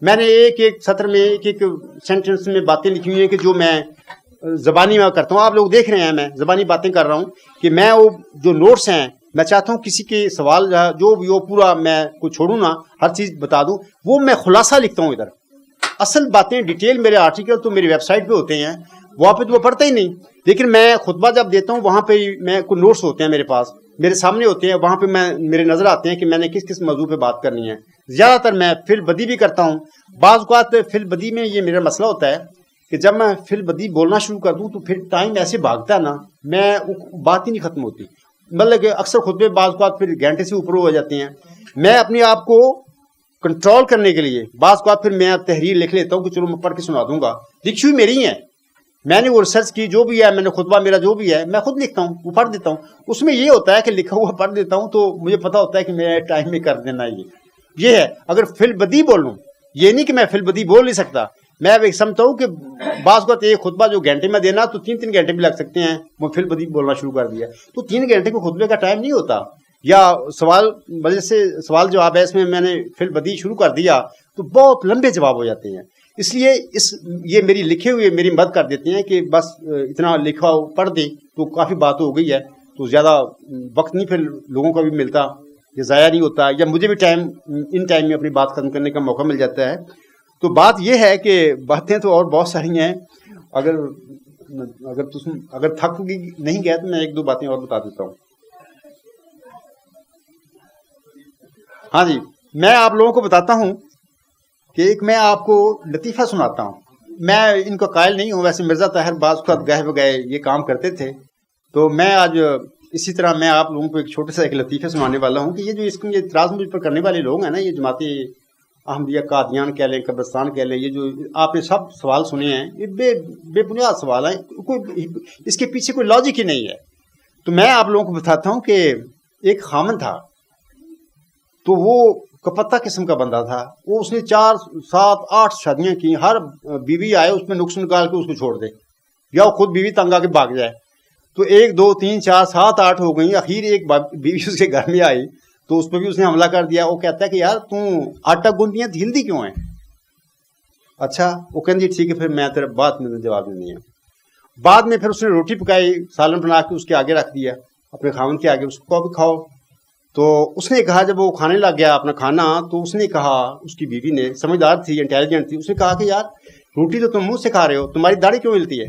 Speaker 1: میں نے ایک سطر میں ایک سینٹنس میں باتیں لکھی ہوئی ہیں کہ جو میں زبانی میں کرتا ہوں. آپ لوگ دیکھ رہے ہیں میں زبانی باتیں کر رہا ہوں کہ میں وہ جو نوٹس ہیں میں چاہتا ہوں کسی کے سوال جو بھی وہ پورا میں کوئی چھوڑوں نا, ہر چیز بتا دوں, وہ میں خلاصہ لکھتا ہوں. ادھر اصل باتیں ڈیٹیل میرے آرٹیکل تو میری ویب سائٹ پہ ہوتے ہیں, وہاں پہ تو وہ پڑھتا ہی نہیں. لیکن میں خطبہ جب دیتا ہوں وہاں پہ میں کوئی نوٹس ہوتے ہیں میرے پاس, میرے سامنے ہوتے ہیں وہاں پہ میرے نظر آتے ہیں کہ میں نے کس کس موضوع پہ بات کرنی ہے. زیادہ تر میں فی البدی بھی کرتا ہوں. بعض اوقات فی البدی میں یہ میرا مسئلہ ہوتا ہے کہ جب میں فی البدی بولنا شروع کر دوں تو پھر ٹائم ایسے بھاگتا ہے نا, میں بات ہی نہیں ختم ہوتی. مطلب کہ اکثر خطبے بعض اوقات پھر گھنٹے سے اوپر ہو جاتے ہیں. میں اپنے آپ کو کنٹرول کرنے کے لیے بعض اوقات پھر میں تحریر لکھ لیتا ہوں کہ چلو میں پڑھ کے سنا دوں گا. لکھی ہوئی میری ہیں, میں نے وہ ریسرچ کی جو بھی ہے, میں نے خطبہ میرا جو بھی ہے میں خود لکھتا ہوں, وہ پڑھ دیتا ہوں. اس میں یہ ہوتا ہے کہ لکھا ہوا پڑھ دیتا ہوں تو مجھے پتا ہوتا ہے کہ میں ٹائم میں کر دینا. یہ ہے. اگر فی البدی بولوں, یہ نہیں کہ میں فی البدی بول نہیں سکتا, میں اب ایک سمجھتا ہوں کہ بعض اوقات ایک خطبہ جو گھنٹے میں دینا تو 3 گھنٹے بھی لگ سکتے ہیں. وہ فی البدی بولنا شروع کر دیا تو 3 گھنٹے کو خطبے کا ٹائم نہیں ہوتا. یا سوال وجہ سے سوال جواب ہے, اس میں نے فی البدی شروع کر دیا تو بہت لمبے جواب ہو جاتے ہیں. اس لیے یہ میری لکھے ہوئے میری مدد کر دیتے ہیں کہ بس اتنا لکھا ہو پڑھ دیں تو کافی بات ہو گئی ہے, تو زیادہ وقت نہیں پھر لوگوں کو بھی ملتا, یہ ضائع نہیں ہوتا, یا مجھے بھی ان ٹائم میں اپنی بات ختم کرنے کا موقع مل جاتا ہے. تو بات یہ ہے کہ باتیں تو اور بہت ساری ہیں, اگر تھک نہیں گیا تو میں 1-2 باتیں اور بتا دیتا ہوں. ہاں جی, میں آپ لوگوں کو بتاتا ہوں کہ ایک میں آپ کو لطیفہ سناتا ہوں. میں ان کا قائل نہیں ہوں, ویسے مرزا طاہر بعض وقت گئے بگئے یہ کام کرتے تھے, تو میں آج اسی طرح میں آپ لوگوں کو ایک چھوٹے سا ایک لطیفہ سنانے والا ہوں کہ یہ جو اس کو یہ اعتراض مجھ پر کرنے والے لوگ ہیں نا, یہ جماعتی احمدیہ قادیان کہہ لیں, قبرستان کہہ لیں, یہ جو آپ نے سب سوال سنے ہیں یہ بے بنیاد سوال ہیں, کوئی اس کے پیچھے کوئی لاجک ہی نہیں ہے. تو میں آپ لوگوں کو بتاتا ہوں کہ ایک خامن تھا, تو وہ کپتا قسم کا بندہ تھا. وہ اس نے 4, 7, 8 شادیاں کی. ہر بیوی آئے اس میں نقص نکال کے اس کو چھوڑ دے, یا وہ خود بیوی تنگ آ کے بھاگ جائے. تو 1, 2, 3, 4, 7, 8 ہو گئی. اخیر ایک بیوی اس کے گھر میں آئی تو اس پہ بھی اس نے حملہ کر دیا. وہ کہتا ہے کہ یار تم آٹا گوندی ہیں ہلدی کیوں ہیں؟ اچھا, وہ کہتی ٹھیک ہے پھر میں تیرے بات میں جواب نہیں ہے. بعد میں پھر اس نے روٹی پکائی, سالن بنا کے اس کے آگے رکھ دیا, اپنے خاوند کے آگے, اس کو بھی کھاؤ. تو اس نے کہا, جب وہ کھانے لگ گیا اپنا کھانا, تو اس نے کہا, اس کی بیوی نے, سمجھدار تھی, انٹیلیجنٹ تھی, اس نے کہا کہ یار روٹی تو تم منہ سے کھا رہے ہو, تمہاری داڑھی کیوں ہلتی ہے؟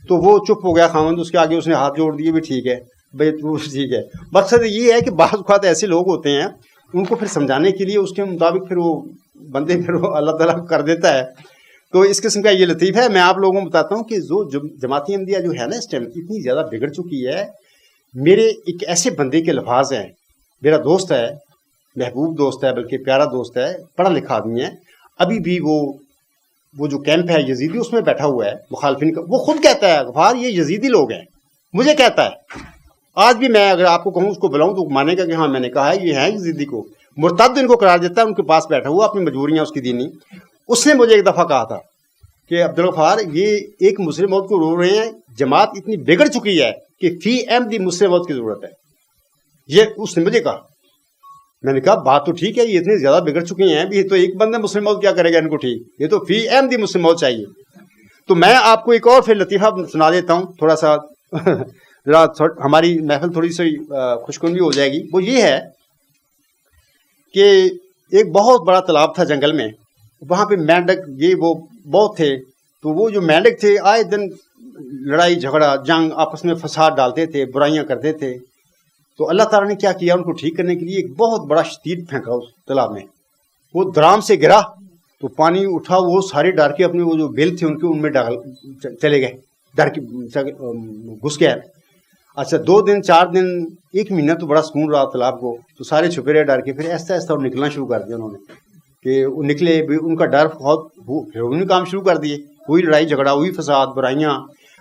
Speaker 1: تو وہ چپ ہو گیا خاوند, اس کے آگے اس نے ہاتھ جوڑ دیے, بھی ٹھیک ہے بھائی تو ٹھیک ہے. مقصد یہ ہے کہ بعض اوقات ایسے لوگ ہوتے ہیں, ان کو پھر سمجھانے کے لیے اس کے مطابق پھر وہ بندے پھر وہ اللہ تعالیٰ کر دیتا ہے. تو اس قسم کا یہ لطیف ہے. میں آپ لوگوں کو بتاتا ہوں کہ جو جماعتی احمدیہ جو ہے نا اس ٹائم اتنی زیادہ بگڑ چکی ہے. میرے ایک ایسے بندے کے الفاظ ہیں, میرا دوست ہے, محبوب دوست ہے, بلکہ پیارا دوست ہے, پڑھا لکھا آدمی ہے, ابھی بھی وہ جو کیمپ ہے یزیدی اس میں بیٹھا ہوا ہے مخالفین کا. وہ خود کہتا ہے غفار یہ یزیدی لوگ ہیں, مجھے کہتا ہے. آج بھی میں اگر آپ کو کہوں اس کو بلاؤں تو مانے گا کہ ہاں میں نے کہا ہے یہ ہیں یزیدی کو. مرتد ان کو قرار دیتا ہے, ان کے پاس بیٹھا ہوا, اپنی مجبوریاں اس کی دینی. اس نے مجھے ایک دفعہ کہا تھا کہ عبدالغفار یہ ایک مسلم موت کو رو رہے ہیں, جماعت اتنی بگڑ چکی ہے کہ فی احمدی مسلم موت کی ضرورت ہے. یہ اس نے مجھے کہا. میں نے کہا بات تو ٹھیک ہے, یہ اتنے زیادہ بگڑ چکی ہیں, یہ تو ایک بندہ مسلم موت کیا کرے گا ان کو, ٹھیک, یہ تو فی احمدی مسلم موت چاہیے. تو میں آپ کو ایک اور پھر لطیفہ سنا دیتا ہوں, تھوڑا سا ہماری محفل تھوڑی سی خوشکن بھی ہو جائے گی. وہ یہ ہے کہ ایک بہت بڑا تالاب تھا جنگل میں, وہاں پہ مینڈک یہ وہ بہت تھے. تو وہ جو مینڈک تھے آئے دن لڑائی جھگڑا جنگ آپس میں فساد ڈالتے تھے, برائیاں کرتے تھے. تو اللہ تعالیٰ نے کیا کیا, ان کو ٹھیک کرنے کے لیے ایک بہت بڑا شدید پھینکا اس تالاب میں. وہ درام سے گرا تو پانی اٹھا, وہ سارے ڈر کے اپنے وہ جو بیل تھے ان کے ان میں ڈال چلے گئے, ڈر کے گھس گئے. اچھا 2 دن 4 دن 1 مہینہ تو بڑا سکون رہا تالاب کو, تو سارے چھپے رہے ڈر کے. پھر ایسا ایسا وہ نکلنا شروع کر دیا انہوں نے, کہ وہ نکلے, ان کا ڈر بہت, پھر انہوں نے کام شروع کر دیے, وہی لڑائی جھگڑا, وہی فساد برائیاں.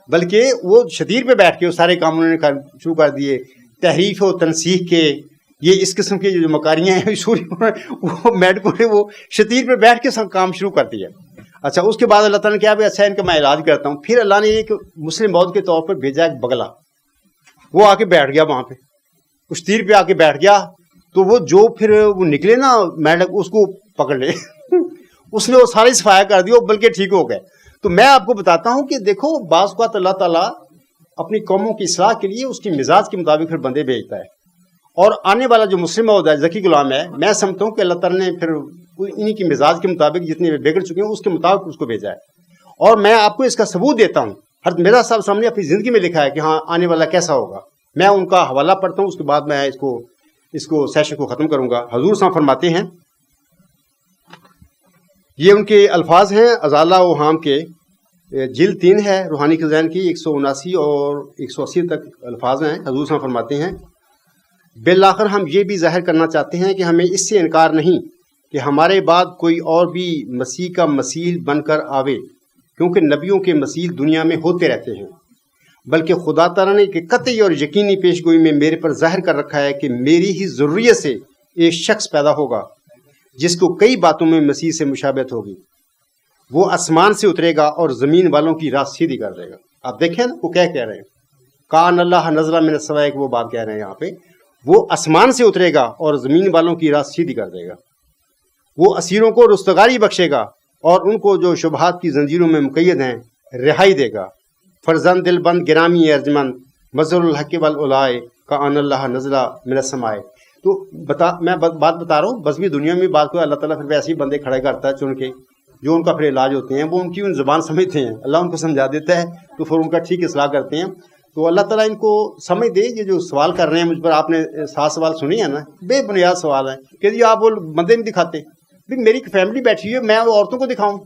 Speaker 1: بلکہ وہ شتیر پہ بیٹھ کے وہ سارے کام انہوں نے شروع کر دیے, تحریف و تنسیخ کے, یہ اس قسم کی جو مکاریاں ہیں وہ میڈکوں نے وہ شتیر پہ بیٹھ کے سب کام شروع کر دیا. اچھا اس کے بعد اللہ تعالیٰ نے کیا بھی اچھا ان کا میں علاج کرتا ہوں. پھر اللہ نے ایک مسلم موت کے طور پر بھیجا ایک بگلا, وہ آ کے بیٹھ گیا وہاں پہ, اس تیر پہ آ کے بیٹھ گیا. تو وہ جو پھر وہ نکلے نا میڈک, اس کو پکڑ لے اس نے وہ ساری صفایا کر دی, بلکہ ٹھیک ہو گئے. تو میں آپ کو بتاتا ہوں کہ دیکھو بعض اوقات اللہ تعالیٰ اپنی قوموں کی اصلاح کے لیے اس کی مزاج کے مطابق پھر بندے بھیجتا ہے. اور آنے والا جو مسلم ہوتا ہے ذکی غلام ہے, میں سمجھتا ہوں کہ اللہ تعالیٰ نے پھر انہیں کی مزاج کے مطابق جتنے بگڑ چکے ہیں اس کے مطابق اس کو بھیجا ہے. اور میں آپ کو اس کا ثبوت دیتا ہوں, حضرت مرزا صاحب سامنے اپنی زندگی میں لکھا ہے کہ ہاں آنے والا کیسا ہوگا. میں ان کا حوالہ پڑھتا ہوں، اس کے بعد میں اس کو سیشن کو ختم کروں گا۔ حضور صلی اللہ علیہ وسلم فرماتے ہیں، یہ ان کے الفاظ ہیں ازالہ و حام کے، جلد 3 ہے روحانی خزائن کی، 179 اور 180 تک الفاظ ہیں۔ حضور صلی اللہ علیہ وسلم فرماتے ہیں، بالآخر ہم یہ بھی ظاہر کرنا چاہتے ہیں کہ ہمیں اس سے انکار نہیں کہ ہمارے بعد کوئی اور بھی مسیح کا مثیل بن کر آوے، کیونکہ نبیوں کے مثیل دنیا میں ہوتے رہتے ہیں، بلکہ خدا تعالیٰ نے کہ قطعی اور یقینی پیش گوئی میں میرے پر ظاہر کر رکھا ہے کہ میری ہی ذریے سے ایک شخص پیدا ہوگا جس کو کئی باتوں میں مسیح سے مشابہت ہوگی، وہ آسمان سے اترے گا اور زمین والوں کی راہ سیدھی کر دے گا۔ آپ دیکھیں نا وہ کیا کہہ رہے ہیں، کان اللہ نزلہ من السماء، وہ بات کہہ رہے ہیں یہاں پہ، وہ آسمان سے اترے گا اور زمین والوں کی راہ سیدھی کر دے گا، وہ اسیروں کو رستگاری بخشے گا اور ان کو جو شبہات کی زنجیروں میں مقید ہیں رہائی دے گا۔ فرزند دل بند گرامی ارجمند مظہر الحق والعلائے کان اللہ نزلہ من السماء۔ تو میں بات بتا رہا ہوں، بس بھی دنیا میں بات کو اللہ تعالیٰ پھر ایسے ہی بندے کھڑے کرتا ہے چن کے، جو ان کا پھر علاج ہوتے ہیں، وہ ان کی ان زبان سمجھتے ہیں، اللہ ان کو سمجھا دیتا ہے تو پھر ان کا ٹھیک اصلاح کرتے ہیں۔ تو اللہ تعالیٰ ان کو سمجھ دے، یہ جو سوال کر رہے ہیں مجھ پر، آپ نے 7 سوال سنی ہے نا، بے بنیاد سوال ہیں کہ جی آپ وہ بندے نہیں دکھاتے، بھی میری فیملی بیٹھی ہوئی ہے، میں وہ عورتوں کو دکھاؤں؟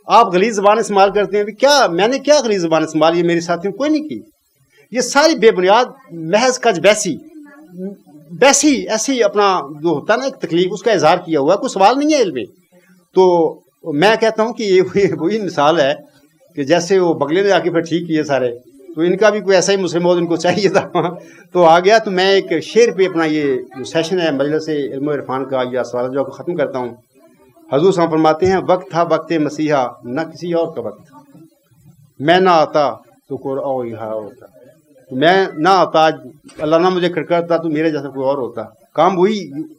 Speaker 1: آپ غلیظ زبان استعمال کرتے ہیں، بھی کیا میں نے کیا غلیظ زبان استعمال یہ میرے ساتھیوں کوئی نہیں کی؟ یہ ساری بے بنیاد محض کج بیسی ایسی اپنا جو ہوتا ہے نا ایک تکلیف، اس کا اظہار کیا ہوا ہے، کوئی سوال نہیں ہے علم میں۔ تو میں کہتا ہوں کہ یہ وہی مثال ہے کہ جیسے وہ بگلے نے آ کے پھر ٹھیک کیے سارے، تو ان کا بھی کوئی ایسا ہی مسلم موت ان کو چاہیے تھا تو آ گیا۔ تو میں ایک شعر پہ اپنا یہ جو سیشن ہے مجلس علم و عرفان کا یا سوال جو ختم کرتا ہوں۔ حضور صاحب فرماتے ہیں، وقت تھا وقت مسیحا نہ کسی اور کا وقت، میں نہ آتا تو کوئی اور یہاں ہوتا، میں نہ آتا، اللہ نہ مجھے کرتا تو میرے جیسا کوئی اور ہوتا، کام وہی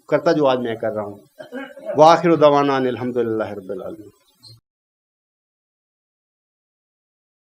Speaker 1: کرتا جو آج میں کر رہا ہوں۔ وآخر دعوانا ان الحمد للہ رب العالمین۔